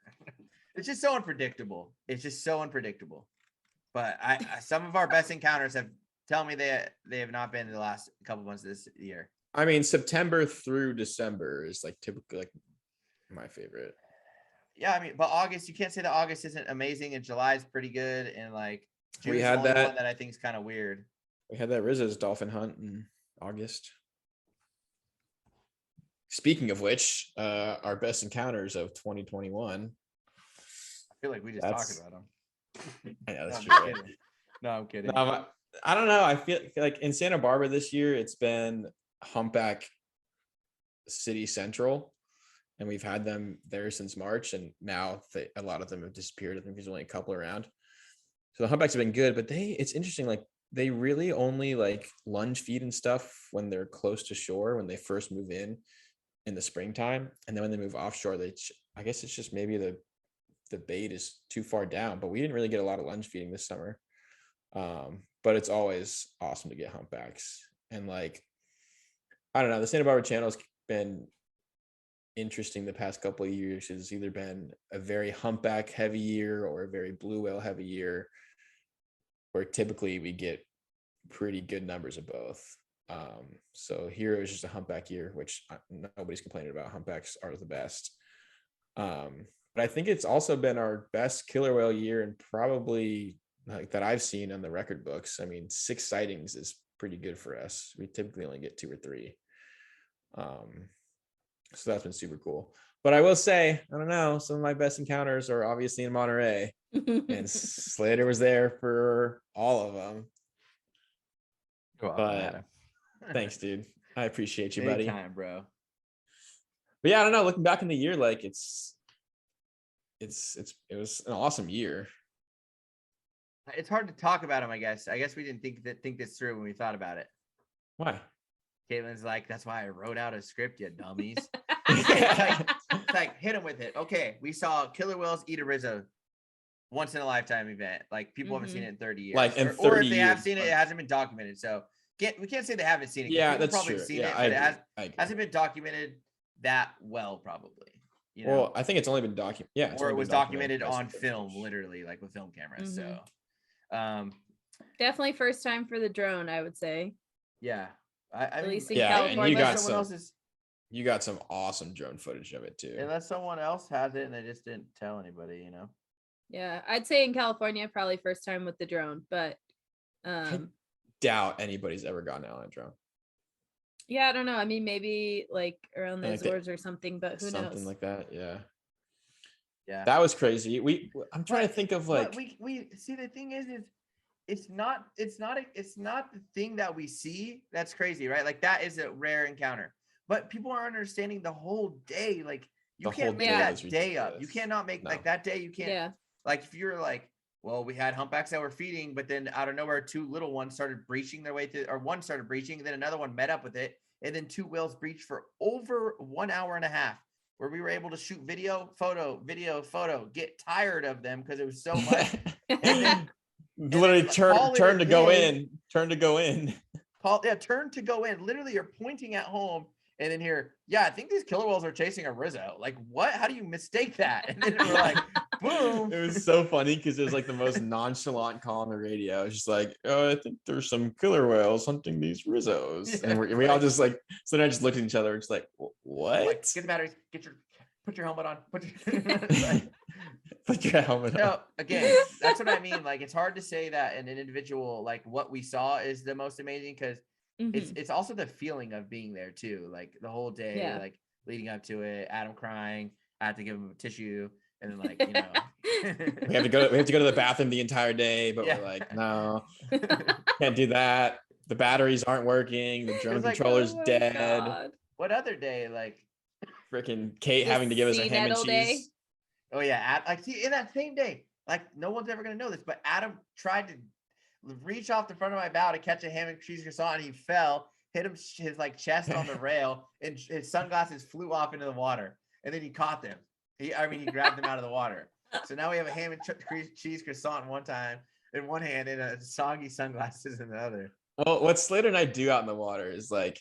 it's just so unpredictable. It's just so unpredictable. But I some of our best encounters have tell me they have not been the last couple months of this year. I mean, September through December is like typically like my favorite. Yeah, I mean, but August, you can't say that August isn't amazing, and July is pretty good, and like June We is had the only that- one that I think is kind of weird. We had that Rizzo's dolphin hunt in August. Speaking of which, our best encounters of 2021. I feel like we just That's- talked about them. I know that's No, I'm true. kidding. No, I'm kidding. No, but I don't know. I feel like in Santa Barbara this year, it's been Humpback City Central, and we've had them there since March, and now a lot of them have disappeared. I think there's only a couple around. So the humpbacks have been good, but it's interesting. Like they really only like lunge feed and stuff when they're close to shore, when they first move in the springtime, and then when they move offshore, I guess it's just maybe the bait is too far down. But we didn't really get a lot of lunge feeding this summer. But it's always awesome to get humpbacks, and like I don't know, the Santa Barbara channel has been interesting the past couple of years. It's either been a very humpback heavy year or a very blue whale heavy year, where typically we get pretty good numbers of both. So here it was just a humpback year, which nobody's complaining about. Humpbacks are the best. But I think it's also been our best killer whale year, and probably like that I've seen on the record books. I mean, 6 sightings is pretty good for us. We typically only get 2 or 3. So that's been super cool. But I will say, I don't know, some of my best encounters are obviously in Monterey, and Slater was there for all of them. But thanks, dude. I appreciate you, buddy. Anytime, bro. But yeah, I don't know. Looking back in the year, like it was an awesome year. It's hard to talk about him, I guess. I guess we didn't think this through when we thought about it. Why? Caitlin's like, that's why I wrote out a script, you dummies. It's like, hit him with it. Okay, we saw killer whales eat a Rizzo once in a lifetime event. Like people haven't seen it in 30 years. Like in 30 or if they have years, seen it, it hasn't been documented. So we can't say they haven't seen it. Yeah, People that's probably true. seen Yeah, it, I but agree. it hasn't been documented that well, probably. You know? Well, I think it's only been documented. Yeah, or it was documented on by film, some literally, like with film cameras. Mhm. So, Definitely first time for the drone, I would say. yeah. At least in yeah, and California. you got Unless someone some, else is, you got some awesome drone footage of it too. unless someone else has it and they just didn't tell anybody, you know. Yeah, I'd say in California, probably first time with the drone, but I doubt anybody's ever gotten out on a drone. yeah, I don't know. I mean, maybe like around the Like the- Azores or something, but who Something knows? like that. Yeah. Yeah. That was crazy. I'm trying to think of like, But we see, the thing is it's not the thing that we see that's crazy, right? Like that is a rare encounter, but people are understanding the whole day. Like you The whole can't make day that was day up. You ridiculous. cannot make No. like that day. You can't Yeah. like if you're like, well, we had humpbacks that were feeding, but then out of nowhere, two little ones started breaching their way through, or one started breaching, and then another one met up with it, and then two whales breached for over 1 hour and a half, where we were able to shoot video, photo, get tired of them because it was so much. And then Literally call it a turn to go day. in. Turn to go in. Turn to go in. Literally, you're pointing at home, and then here, yeah, I think these killer whales are chasing a Rizzo. Like, what? How do you mistake that? And then we're like, boom. It was so funny because it was like the most nonchalant call on the radio. It's just like, oh, I think there's some killer whales hunting these Rizzos. Yeah, And we all just like, so then I just looked at each other. It's like, what? Like, get the batteries. Put your helmet on. Like, Put your helmet on. no, again, that's what I mean. Like, it's hard to say that in an individual, like what we saw is the most amazing because it's also the feeling of being there too. Like the whole day, like leading up to it, Adam crying, I had to give him a tissue, and then like, you know, we have to go to the bathroom the entire day, but we're like, no, can't do that. The batteries aren't working. The drone controller's dead. God. What other day? Like freaking Kate The having to give us a sea ham and nettle cheese. day? Oh yeah, like see in that same day, like no one's ever gonna know this, but Adam tried to reach off the front of my bow to catch a ham and cheese croissant, and he fell, hit his like chest on the rail, and his sunglasses flew off into the water, and then he caught them. He grabbed them out of the water. So now we have a ham and cheese croissant in one hand, and a soggy sunglasses in the other. Well, what Slater and I do out in the water is like,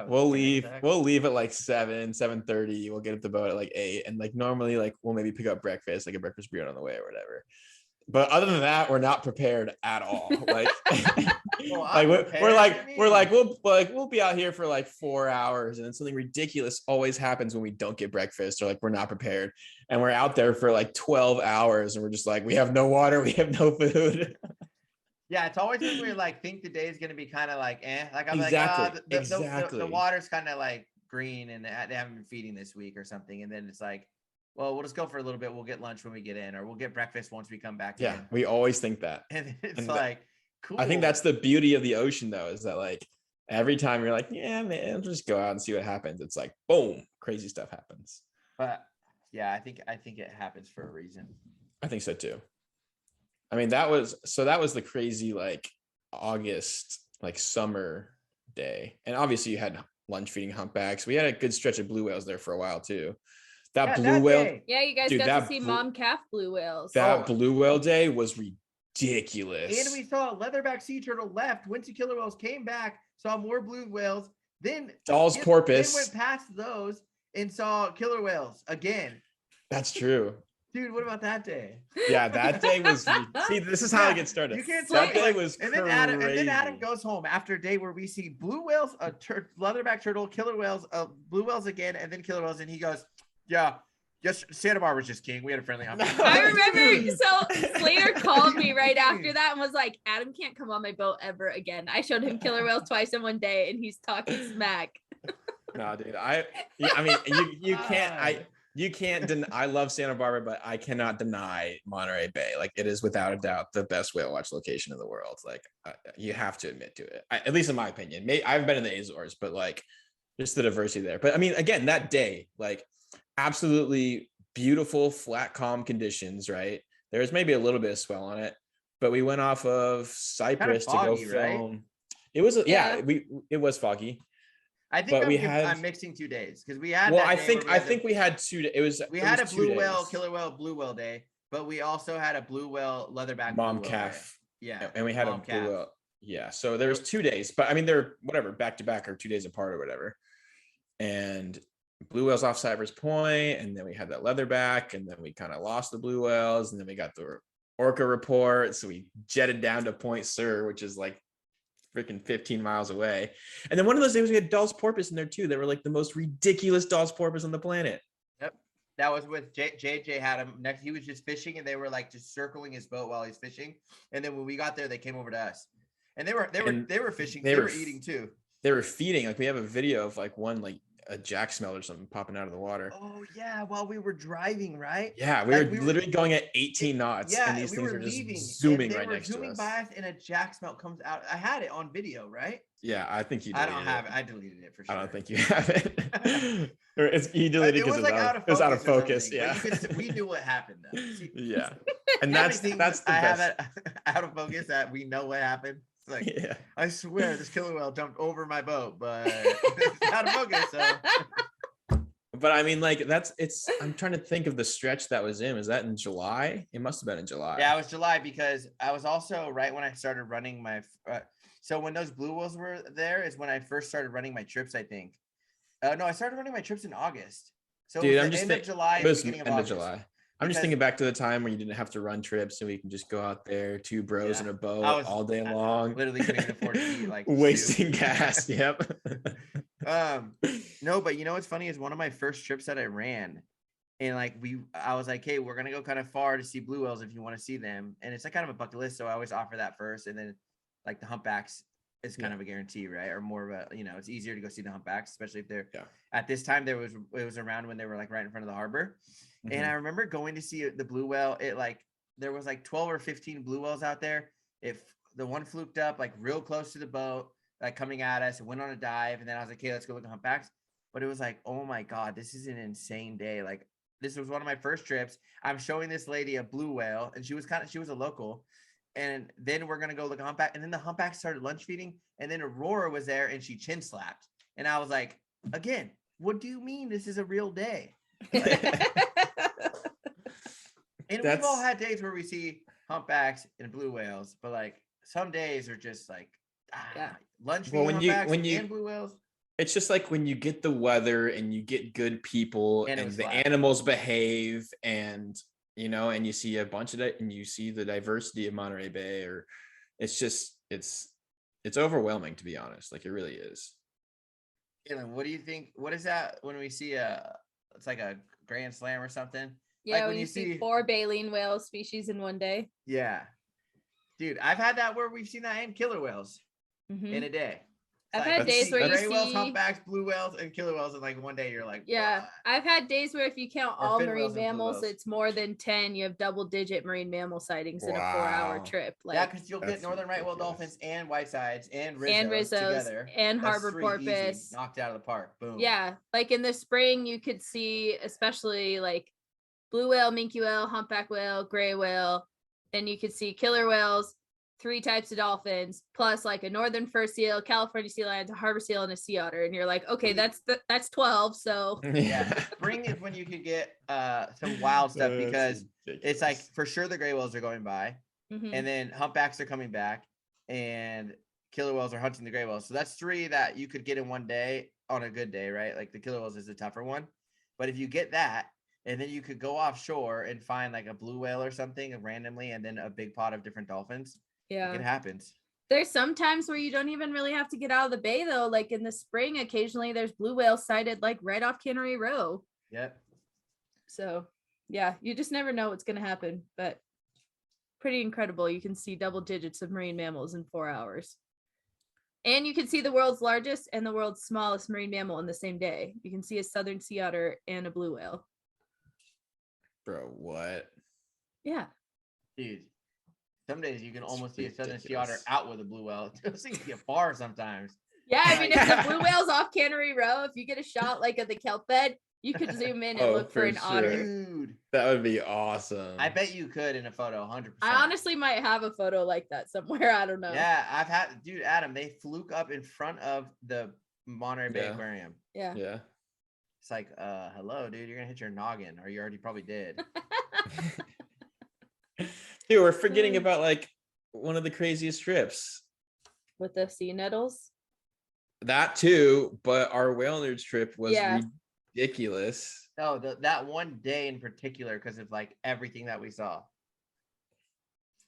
we'll leave at like 7:30. We'll get up the boat at like 8. And like normally like we'll maybe pick up breakfast, like a breakfast burrito on the way or whatever. But other than that, we're not prepared at all. Like, we'll be out here for like 4 hours, and then something ridiculous always happens when we don't get breakfast, or like we're not prepared, and we're out there for like 12 hours, and we're just like, we have no water, we have no food. Yeah, it's always when we like think the day is gonna be kind of like like I'm Exactly. like the water's kind of like green and they haven't been feeding this week or something, and then it's like, well, we'll just go for a little bit. We'll get lunch when we get in, or we'll get breakfast once we come back. Yeah, in. we always think that. And it's like, cool. I think that's the beauty of the ocean, though, is that like every time you're like, yeah, man, I'll just go out and see what happens. It's like, boom, crazy stuff happens. But yeah, I think it happens for a reason. I think so too. I mean, that was the crazy like August, like summer day. And obviously you had lunch feeding humpbacks. We had a good stretch of blue whales there for a while too. That blue whale. Day. Yeah, you guys got to see mom calf blue whales. That blue whale day was ridiculous. And we saw a leatherback sea turtle left, went to killer whales, came back, saw more blue whales, then Dall's porpoise. Then went past those and saw killer whales again. That's true. Dude, what about that day? Yeah, that day was. See, this is how I get started. You can't that say day was and crazy. then Adam goes home after a day where we see blue whales, leatherback turtle, killer whales, blue whales again, and then killer whales, and he goes, "Yeah, yes, Santa Barbara's just king. We had a friendly hunt." I remember. So Slater called me right after that and was like, "Adam can't come on my boat ever again." I showed him killer whales twice in one day, and he's talking smack. No, dude. I mean, you can't deny. I love Santa Barbara, but I cannot deny Monterey Bay. Like, it is without a doubt the best whale watch location in the world. Like, you have to admit to it. At least in my opinion. I've been in the Azores, but like, just the diversity there. But I mean, again, that day, like, absolutely beautiful, flat, calm conditions. Right, there's maybe a little bit of swell on it, but we went off of Cyprus foggy, to go film. Right? It was it was foggy. I think I'm mixing 2 days because we had. Well, I think we had 2 days. We had a blue whale, killer whale, blue whale day, but we also had a blue whale, leatherback mom calf. Yeah, and we had a blue whale. Yeah, so there was 2 days, but I mean they're whatever back to back or 2 days apart or whatever. And blue whales off Cypress Point, and then we had that leatherback, and then we kind of lost the blue whales, and then we got the orca report, so we jetted down to Point Sur, which is like freaking 15 miles away. And then one of those days we had Dall's porpoise in there too. They were like the most ridiculous Dall's porpoise on the planet. Yep. That was with JJ had him next. He was just fishing and they were like just circling his boat while he's fishing. And then when we got there, they came over to us and they were fishing. They were eating too. They were feeding. Like we have a video of like one, like a jack smell or something popping out of the water. Oh yeah, while we were driving, right? Yeah, we Like were literally going at 18 knots, yeah, and these we things were were just leaving, and zooming they right were next to zooming us. by us, and a jack smell comes out. I had it on video, right? Yeah, I think you I deleted don't have it. it. I deleted it for I sure. don't think you have it. Or you deleted it It because was like out of it was out of focus or focus. something. Yeah. But you could we knew what happened though. See, Yeah. And how many that's things the I have best. it out of focus that we know what happened. It's like Yeah. I swear this killer whale jumped over my boat, but it's out of focus. So But I mean, like I'm trying to think of the stretch that was in. Was that in July? It must have been in July. yeah, it was July because I was also right when I started running my. So when those blue whales were there is when I first started running my trips. I think. No, I started running my trips in August. So Dude, it was I'm the just end of July it and the was beginning of end of August. July. I'm just thinking back to the time where you didn't have to run trips and we can just go out there, two bros in a boat all day long. Literally couldn't even afford to eat, like wasting soup. gas. Yep. No, but you know what's funny is one of my first trips that I ran, and like I was like, hey, we're gonna go kind of far to see blue whales if you want to see them, and it's like kind of a bucket list, so I always offer that first, and then like the humpbacks is kind of a guarantee, right? Or more of a, it's easier to go see the humpbacks, especially if they're at this time it was around when they were like right in front of the harbor. And I remember going to see the blue whale. It like there was like 12 or 15 blue whales out there. If the one fluked up like real close to the boat, like coming at us, and went on a dive, and then I was like, okay, let's go look at humpbacks. But it was like, oh my God, this is an insane day. Like this was one of my first trips. I'm showing this lady a blue whale, and she was a local. And then we're gonna go look at humpback. And then the humpback started lunch feeding, and then Aurora was there and she chin slapped. And I was like, again, what do you mean this is a real day? Like, and we've all had days where we see humpbacks and blue whales, but like some days are just like lunch feeding humpbacks and blue whales. It's just like when you get the weather and you get good people and the animals behave, and and you see a bunch of that, and you see the diversity of Monterey Bay, or it's just it's overwhelming, to be honest. Like it really is. Caitlin, what do you think? What is that when we see it's like a Grand Slam or something? Yeah, like when you see 4 baleen whale species in one day. Yeah. Dude, I've had that where we've seen that and killer whales in a day. I've had days where you see whales, humpbacks, blue whales, and killer whales in like one day. You're like, yeah. what? I've had days where if you count all marine mammals, it's more than 10. You have double-digit marine mammal sightings in a 4-hour trip. Like, because you'll get northern right whale dolphins and whitesides and Rizzos together, and harbor porpoise knocked out of the park. Boom. Yeah, like in the spring, you could see especially like blue whale, minke whale, humpback whale, gray whale, and you could see killer whales, 3 types of dolphins, plus like a northern fur seal, California sea lions, a harbor seal, and a sea otter. And you're like, okay, that's 12. So yeah, spring is when you could get some wild stuff, because it's like for sure the gray whales are going by, and then humpbacks are coming back, and killer whales are hunting the gray whales. So that's 3 that you could get in one day on a good day, right? Like the killer whales is the tougher one, but if you get that, and then you could go offshore and find like a blue whale or something randomly, and then a big pot of different dolphins. Yeah, it happens. There's some times where you don't even really have to get out of the bay though. Like in the spring, occasionally there's blue whales sighted like right off Cannery Row. Yep. So yeah, you just never know what's going to happen, but pretty incredible. You can see double digits of marine mammals in 4 hours. And you can see the world's largest and the world's smallest marine mammal in the same day. You can see a southern sea otter and a blue whale. Bro, what? Yeah. Dude. Some days you can almost see a southern sea otter out with a blue whale. Those things get far sometimes. Yeah, I mean, if the blue whale's off Cannery Row, if you get a shot like of the kelp bed, you could zoom in and look for an otter. Dude, that would be awesome. I bet you could in a photo, 100%. I honestly might have a photo like that somewhere. I don't know. Yeah, I've had, dude, Adam, they fluke up in front of the Monterey Bay Aquarium. Yeah. Yeah. It's like, hello, dude, you're gonna hit your noggin, or you already probably did. Dude, we're forgetting about like one of the craziest trips with the sea nettles. That too, but our Whalenerds trip was ridiculous. No, that one day in particular, because of like everything that we saw.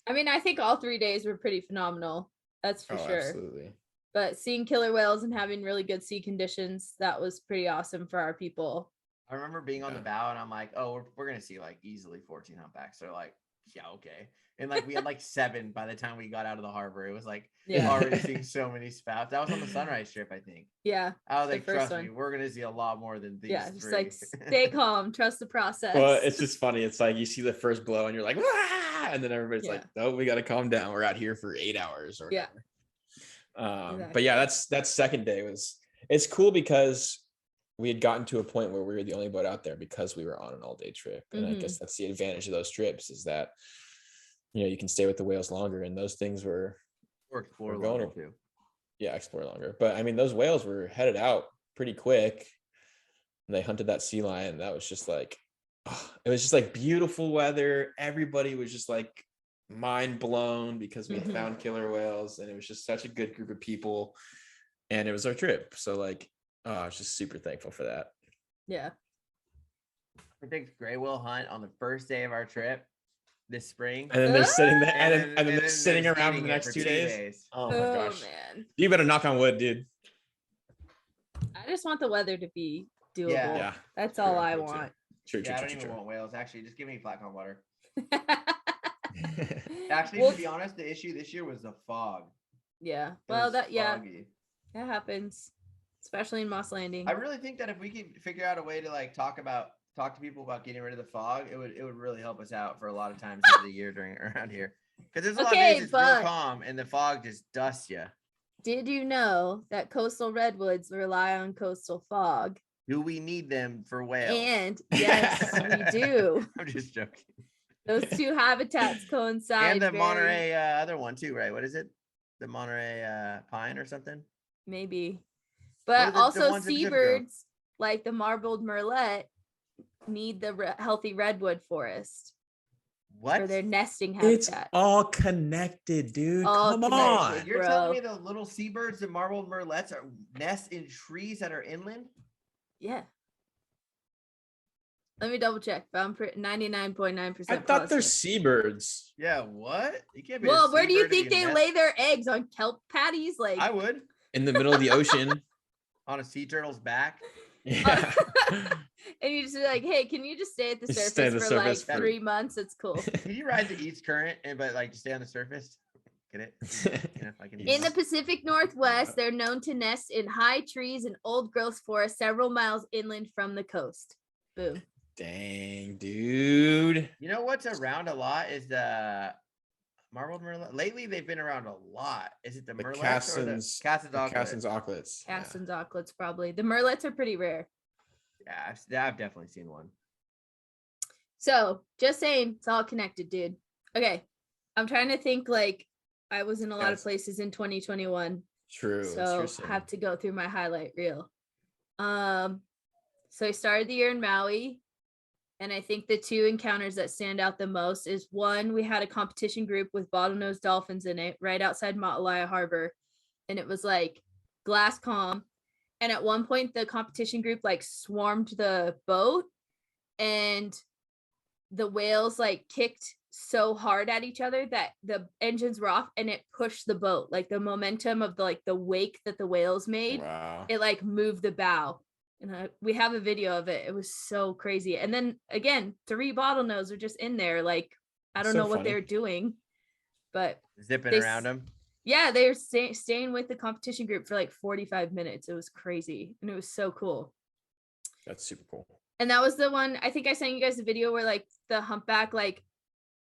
I mean, I think all 3 days were pretty phenomenal. That's for sure. Absolutely. But seeing killer whales and having really good sea conditions, that was pretty awesome for our people. I remember being on the bow, and I'm like, oh, we're gonna see like easily 14 humpbacks. They're like yeah, okay. And like we had like 7 by the time we got out of the harbor. It was like Yeah. already seeing so many spouts. That was on the sunrise trip, I think. Yeah. I was The like, first trust me, one. we're gonna see a lot more than these Yeah. Just 3. like stay calm, trust the process. Well, it's just funny. It's like you see the first blow and you're like, "Wah!" And then everybody's Yeah. like, oh, we got to calm down. We're out here for 8 hours or Yeah. whatever. But yeah, that second day it's cool because we had gotten to a point where we were the only boat out there because we were on an all-day trip. And I guess that's the advantage of those trips is that, you can stay with the whales longer, and those things were explore we're longer going too. Yeah, explore longer. But I mean, those whales were headed out pretty quick, and they hunted that sea lion. That was just like, it was just like beautiful weather. Everybody was just like mind blown because we had found killer whales, and it was just such a good group of people, and it was our trip. So like, I was just super thankful for that. Yeah. I think gray whale hunt on the first day of our trip this spring. And then they're sitting there, and then they're they're sitting around for eating the it next for 2 2 days. Oh my gosh, man. you better knock on wood, dude. I just want the weather to be doable. Yeah. That's all I True. want. True. Yeah, I don't even want whales. Actually, just give me flat calm water. Actually, Well, to be honest, the issue this year was the fog. Yeah. It Well, was that foggy. that happens, especially in Moss Landing. I really think that if we could figure out a way to like talk to people about getting rid of the fog, it would really help us out for a lot of times of the year around here. Because there's a lot of days it's real calm and the fog just dusts you. Did you know that coastal redwoods rely on coastal fog? Do we need them for whales? And yes, we do. I'm just joking. Those two habitats coincide. And the Monterey other one too, right? What is it? The Monterey pine or something? Maybe. But also seabirds like the marbled murrelet need the healthy redwood forest. What? For their nesting habitat. It's all connected, dude. Come on. You're telling me the little seabirds and marbled murrelets are nest in trees that are inland? Yeah. Let me double check, but I'm 99.9%. I thought they're seabirds. Yeah, what? You can't be. Well, where do you think they lay their eggs? On kelp patties? Like I would. In the middle of the ocean. On a sea turtle's back. Yeah. And you just be like, hey, can you just stay at the surface for like 3 months? It's cool. Can you ride the east current but like just stay on the surface? Get it? In the Pacific Northwest, they're known to nest in high trees and old growth forests several miles inland from the coast. Boom. Dang, dude. You know what's around a lot is the marbled murrelet. Lately, they've been around a lot. Is it the murrelets or the Cassin's auklets? Cassin's auklets, probably. The murrelets are pretty rare. Yeah, I've definitely seen one. So, just saying, it's all connected, dude. Okay, I'm trying to think. Like, I was in a lot of places in 2021. True. So I have to go through my highlight reel. So I started the year in Maui. And I think the 2 encounters that stand out the most is one, we had a competition group with bottlenose dolphins in it right outside Maalaea Harbor. And it was like glass calm. And at one point, the competition group like swarmed the boat and the whales like kicked so hard at each other that the engines were off and it pushed the boat. Like the momentum of the wake that the whales made, it like moved the bow. And we have a video of it. It was so crazy. And then again, 3 bottlenose are just in there. Like, I don't know what they're doing, but zipping around them. Yeah, they're staying with the competition group for like 45 minutes. It was crazy. And it was so cool. That's super cool. And that was the one, I think I sent you guys a video where like the humpback like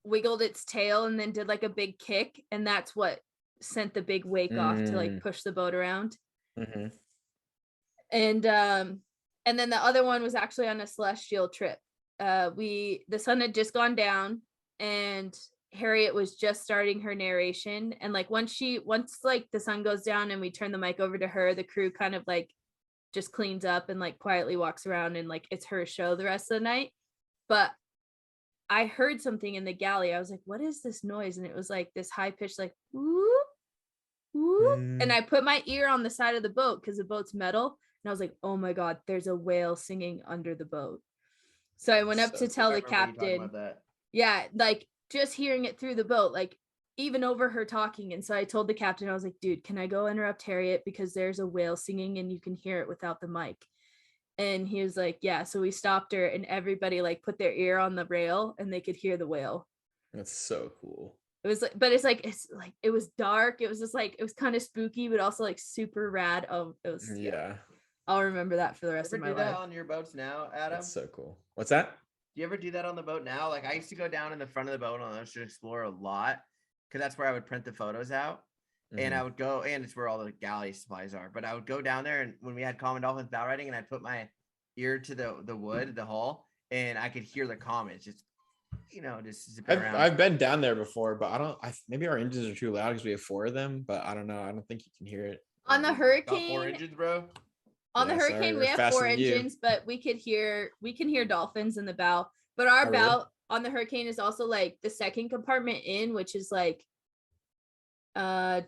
wiggled its tail and then did like a big kick. And that's what sent the big wake off to like push the boat around. Mm-hmm. And then the other one was actually on a celestial trip. The sun had just gone down and Harriet was just starting her narration. And like once like the sun goes down and we turn the mic over to her, the crew kind of like just cleans up and like quietly walks around and like it's her show the rest of the night. But I heard something in the galley. I was like, what is this noise? And it was like this high pitch, like, whoop, whoop. And I put my ear on the side of the boat because the boat's metal. And I was like, oh my God, there's a whale singing under the boat. So I went up to tell the captain. Yeah, like just hearing it through the boat, like even over her talking. And so I told the captain, I was like, dude, can I go interrupt Harriet? Because there's a whale singing and you can hear it without the mic. And he was like, yeah. So we stopped her and everybody like put their ear on the rail and they could hear the whale. That's so cool. It was like, but it's like it was dark. It was just like it was kind of spooky, but also like super rad. Oh, it was Yeah. I'll remember that for the rest You of ever my do that life. on your boats now, Adam? That's so cool. What's that? Do you ever do that on the boat now? Like I used to go down in the front of the boat on Ocean Explorer a lot because that's where I would print the photos out. And I would go, and it's where all the galley supplies are. But I would go down there, and when we had common dolphins bow riding, and I'd put my ear to the wood, the hull, and I could hear the comments just, just zipping around. I've been down there before, but maybe our engines are too loud because we have 4 of them. But I don't know. I don't think you can hear it. On the Got 4 Hurricane, engines, bro. on the Yeah, Hurricane, sorry, we have faster 4 than you. engines, but we can hear dolphins in the bow. But our Oh, bow really? on the Hurricane is also like the second compartment in, which is like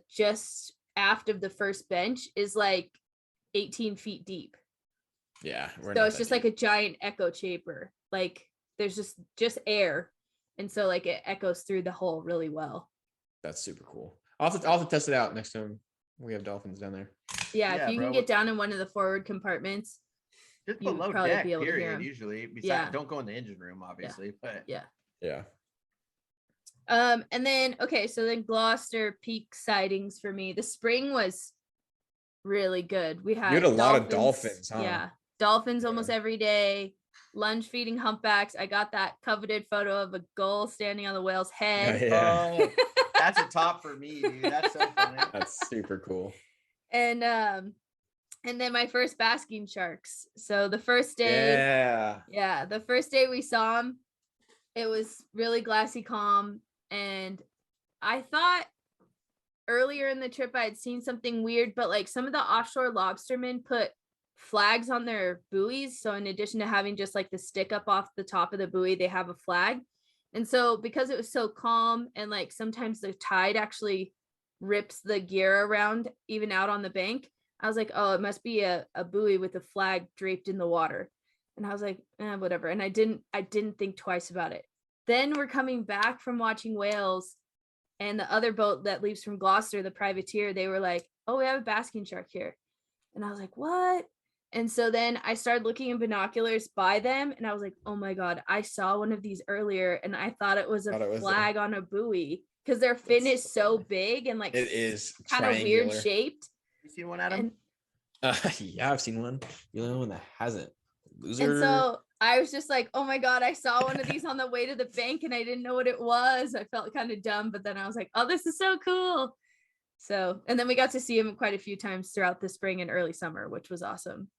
just aft of the first bench is like 18 feet deep. Yeah, So it's just like a giant echo chamber. Like there's just air, and so like it echoes through the hull really well. That's super cool. I'll have to test it out next time we have dolphins down there. Yeah, if you can get down in one of the forward compartments, just you would below probably deck, be able to hear period. 'em. Usually, Yeah. don't go in the engine room, obviously, but Yeah. And then so then Gloucester Peak sightings for me. The spring was really good. We You had had a lot of dolphins, huh? Yeah, dolphins Yeah. almost every day. Lunge feeding humpbacks. I got that coveted photo of a gull standing on the whale's head. Yeah. That's a top for me, dude. That's so funny. That's super cool. And then my first basking sharks. So the first day, the first day we saw them, it was really glassy calm. And I thought earlier in the trip I had seen something weird, but like some of the offshore lobstermen put flags on their buoys. So in addition to having just like the stick up off the top of the buoy, they have a flag. And so because it was so calm and like sometimes the tide actually rips the gear around even out on the bank, I was like, oh, it must be a buoy with a flag draped in the water. And I was like, whatever. And I didn't think twice about it. Then we're coming back from watching whales, and the other boat that leaves from Gloucester, the privateer, they were like, oh, we have a basking shark here. And I was like, what? And so then I started looking in binoculars by them, and I was like, oh my God, I saw one of these earlier, and I thought it was a flag on a buoy because their fin is so big and like it is kind of weird shaped. You seen one, Adam? Yeah, I've seen one. You know one that hasn't. Loser. And so I was just like, oh my God, I saw one of these on the way to the bank and I didn't know what it was. I felt kind of dumb, but then I was like, oh, this is so cool. So, and then we got to see him quite a few times throughout the spring and early summer, which was awesome.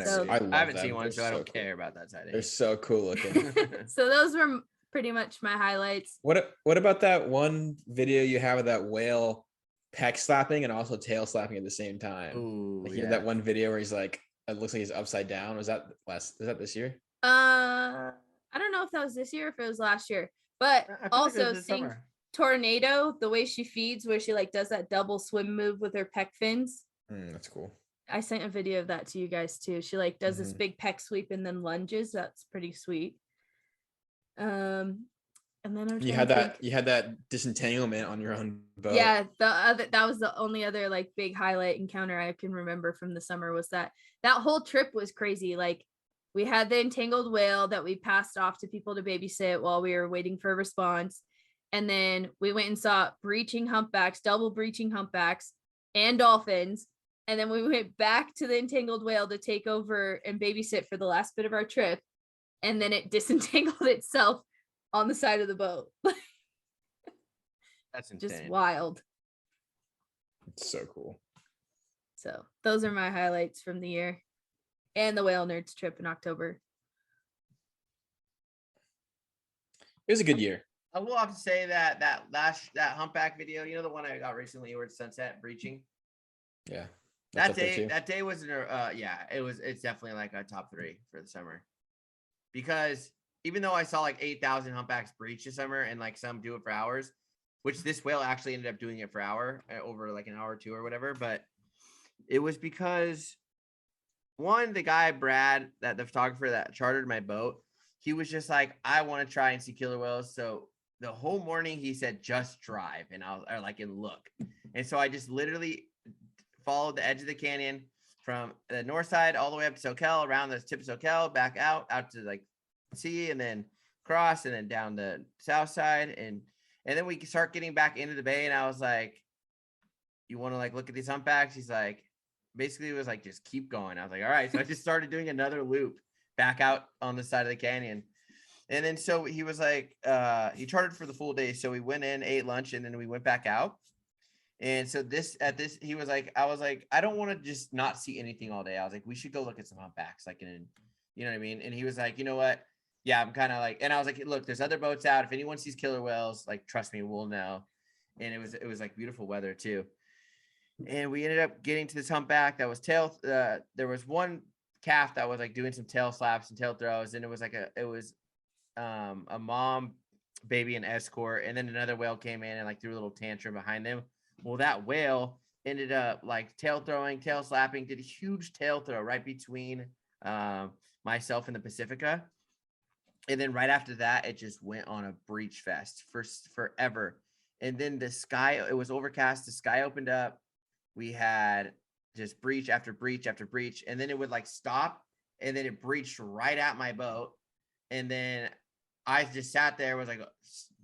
So, I haven't seen one, so I don't care about that side. They're so cool looking. So those were pretty much my highlights. What about that one video you have of that whale peck slapping and also tail slapping at the same time? Ooh, like, that one video where he's like, it looks like he's upside down. Was that this year? I don't know if that was this year or if it was last year, but also seeing Tornado, the way she feeds, where she like does that double swim move with her peck fins. That's cool. I sent a video of that to you guys too. She like does this big peck sweep and then lunges. That's pretty sweet. And then you had that disentanglement on your own boat. Yeah, that was the only other like big highlight encounter I can remember from the summer. Was that whole trip was crazy. Like we had the entangled whale that we passed off to people to babysit while we were waiting for a response, and then we went and saw breaching humpbacks, double breaching humpbacks, and dolphins. And then we went back to the entangled whale to take over and babysit for the last bit of our trip. And then it disentangled itself on the side of the boat. That's insane. Just wild. It's so cool. So those are my highlights from the year and the Whalenerds trip in October. It was a good year. I will have to say that humpback video, you know, the one I got recently where it's sunset breaching. Yeah. That day was it's definitely like a top 3 for the summer, because even though I saw like 8,000 humpbacks breach this summer and like some do it for hours, which this whale actually ended up doing it for over like an hour or 2 or whatever, but it was because one, the guy Brad, the photographer that chartered my boat, he was just like, I want to try and see killer whales. So the whole morning he said, just drive and look. And so I just literally followed the edge of the canyon from the north side all the way up to Soquel, around the tip of Soquel, back out to like sea, and then across and then down the south side. And then we start getting back into the bay. And I was like, you want to like look at these humpbacks? He's like, basically it was like, just keep going. I was like, all right. So I just started doing another loop back out on the side of the canyon. And then so he was like, he chartered for the full day. So we went in, ate lunch, and then we went back out. And so he was like, I was like, I don't want to just not see anything all day. I was like, we should go look at some humpbacks, like you know what I mean? And he was like, you know what? Yeah, I'm kind of like, and I was like, look, there's other boats out. If anyone sees killer whales, like, trust me, we'll know. And it was like beautiful weather too. And we ended up getting to this humpback that was there was one calf that was like doing some tail slaps and tail throws. And it was like a mom, baby, and escort. And then another whale came in and like threw a little tantrum behind them. Well, that whale ended up like tail throwing, tail slapping, did a huge tail throw right between myself and the Pacifica. And then right after that, it just went on a breach fest for forever. And then the sky, it was overcast. The sky opened up. We had just breach after breach after breach. And then it would like stop. And then it breached right at my boat. And then I just sat there, was like,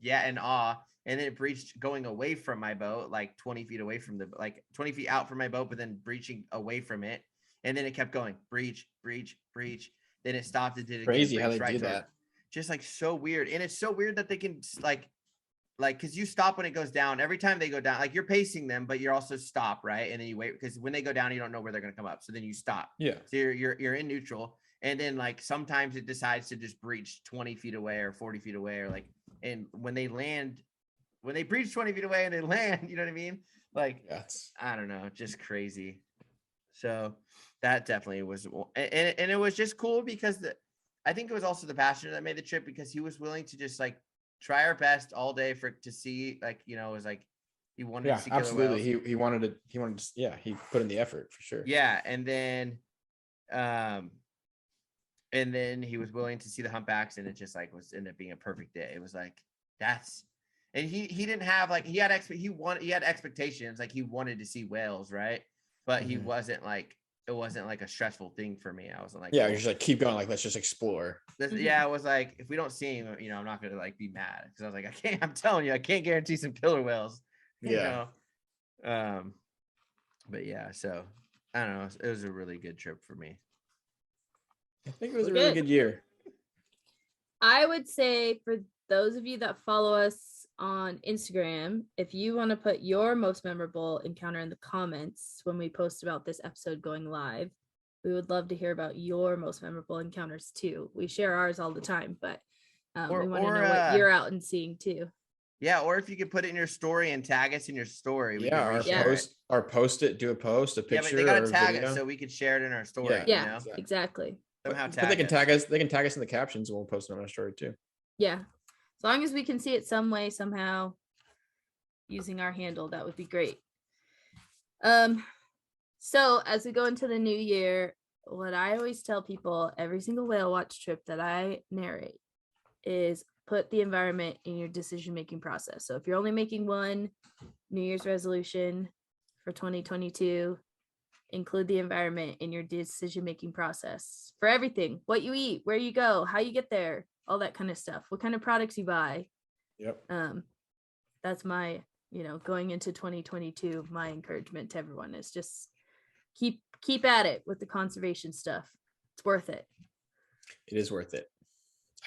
yeah, in awe. And then it breached going away from my boat, like 20 feet away from 20 feet out from my boat, but then breaching away from it. And then it kept going, breach, breach, breach. Then it stopped and did it Crazy again. how they do that. Just like so weird. And it's so weird that they can like, because you stop when it goes down. Every time they go down, like you're pacing them, but you're also stop, right? And then you wait, because when they go down, you don't know where they're going to come up. So then you stop. Yeah. So you're in neutral. And then like sometimes it decides to just breach 20 feet away or 40 feet away, or like, and when they breach 20 feet away and they land, you know what I mean? Like, I don't know, just crazy. So that definitely was, and it was just cool because I think it was also the passenger that made the trip, because he was willing to just like try our best all day to see, like, you know, it was like, he wanted to see killer absolutely. whales. He wanted to, yeah, he put in the effort for sure. Yeah. And then he was willing to see the humpbacks, and it just like ended up being a perfect day. It was like, and he didn't have like, he had expectations, like he wanted to see whales, right? But he wasn't like, it wasn't like a stressful thing for me. I wasn't like, yeah, you're just like, keep going, like, let's just explore. Yeah, it was like, if we don't see him, you know, I'm not gonna like be mad, because I was like, I'm telling you, I can't guarantee some killer whales. You know? But yeah, so I don't know, it was a really good trip for me. I think it was a really good year. I would say, for those of you that follow us on Instagram, if you want to put your most memorable encounter in the comments when we post about this episode going live, we would love to hear about your most memorable encounters too. We share ours all the time, but we want to know what you're out and seeing too. Yeah, or if you could put it in your story and tag us in your story. Or post it, do a post, a picture. Yeah, but they gotta tag us so we could share it in our story. Yeah, you know? Exactly. Somehow but they can tag us. They can tag us in the captions, and we'll post it on our story too. Yeah, as long as we can see it some way, somehow, using our handle, that would be great. So as we go into the new year, what I always tell people every single whale watch trip that I narrate is put the environment in your decision-making process. So if you're only making one New Year's resolution for 2022, include the environment in your decision-making process for everything: what you eat, where you go, how you get there, all that kind of stuff, what kind of products you buy. Yep. That's my, going into 2022, my encouragement to everyone is just keep at it with the conservation stuff. It's worth it. It is worth it.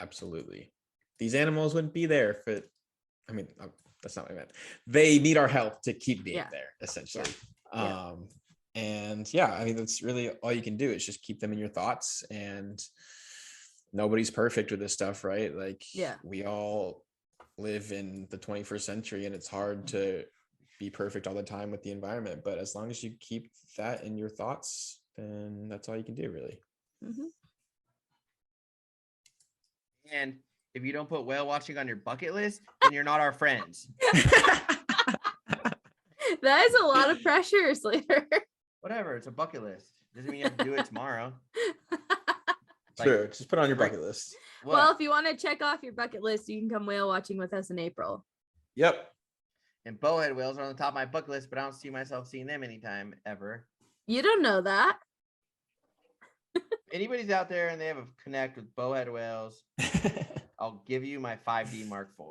Absolutely. These animals wouldn't be there if it, that's not what I meant. They need our help to keep being there, essentially. And that's really all you can do, is just keep them in your thoughts. And nobody's perfect with this stuff, right? Like, we all live in the 21st century, and it's hard to be perfect all the time with the environment. But as long as you keep that in your thoughts, then that's all you can do, really. Mm-hmm. And if you don't put whale watching on your bucket list, then you're not our friends. That is a lot of pressure, Slater. Whatever, it's a bucket list. Doesn't mean you have to do it tomorrow. Sure, just put it on your bucket list. What? Well, if you want to check off your bucket list, you can come whale watching with us in April. Yep. And bowhead whales are on the top of my bucket list, but I don't see myself seeing them anytime ever. You don't know that. Anybody's out there and they have a connect with bowhead whales, I'll give you my 5D Mark IV.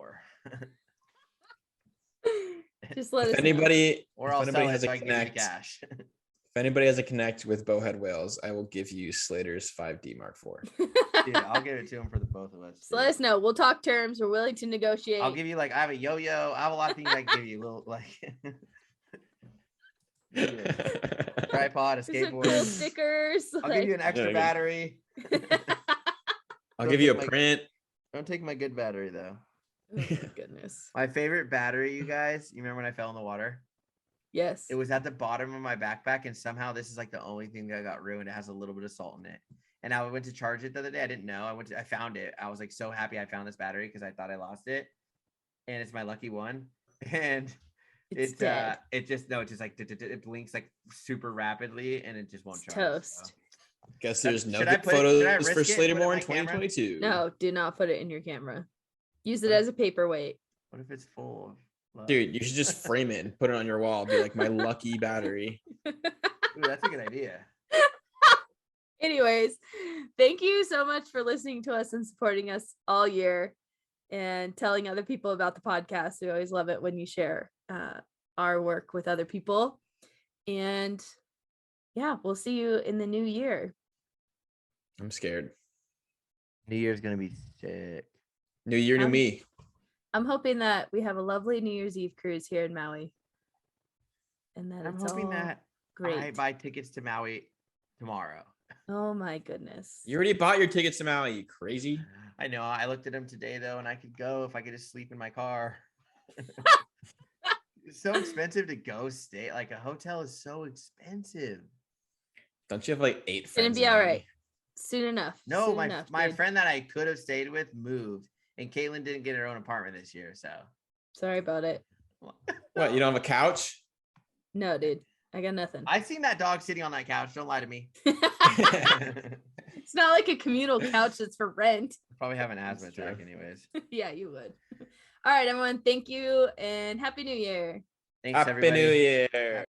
Just let If us know. anybody, Or if I'll anybody sell it has so a I can give you the connect, cash. if anybody has a connect with Bowhead Whales, I will give you Slater's 5D Mark IV. Dude, I'll give it to him for the both of us. Just let us know. We'll talk terms. We're willing to negotiate. I'll give you like I have a yo-yo. I have a lot of things I can give you. Little like tripod, a Some cool skateboard. stickers. I'll give you an extra Yeah, battery. I'll Don't give you a take my- print. Don't take my good battery though. Oh my goodness. My favorite battery, you guys. You remember when I fell in the water? Yes. It was at the bottom of my backpack, and somehow this is like the only thing that got ruined. It has a little bit of salt in it. And I went to charge it the other day. I didn't know. I found it. I was like so happy I found this battery because I thought I lost it. And it's my lucky one. And It's dead. it just like it blinks like super rapidly and it just won't It's charge. toast. So. Guess there's no Should I good put it- should I photos for risk it and Slater put it Moore in in my camera? 2022. No, do not put it in your camera. Use it as a paperweight. What if it's full of love? Dude, you should just frame it and put it on your wall. Be like my lucky battery. Ooh, that's a good idea. Anyways, thank you so much for listening to us and supporting us all year and telling other people about the podcast. We always love it when you share our work with other people. And yeah, we'll see you in the new year. I'm scared. New Year's gonna be sick. New year, new me. I'm hoping that we have a lovely New Year's Eve cruise here in Maui. And that I'm it's hoping all that great. I buy tickets to Maui tomorrow. Oh my goodness. You already bought your tickets to Maui, you crazy. I know. I looked at them today though, and I could go if I could just sleep in my car. It's so expensive to go stay. Like a hotel is so expensive. Don't you have like 8 It's gonna friends? be in all Maui? right. Soon enough. No, Soon my enough, my dude. friend that I could have stayed with moved, and Caitlin didn't get her own apartment this year. So Sorry about it. What, you don't have a couch? No, dude. I got nothing. I seen that dog sitting on that couch. Don't lie to me. It's not like a communal couch that's for rent. Probably have an asthma That's true. attack, anyways. Yeah, you would. All right, everyone. Thank you and Happy New Year. Thanks, Happy everybody. New Year.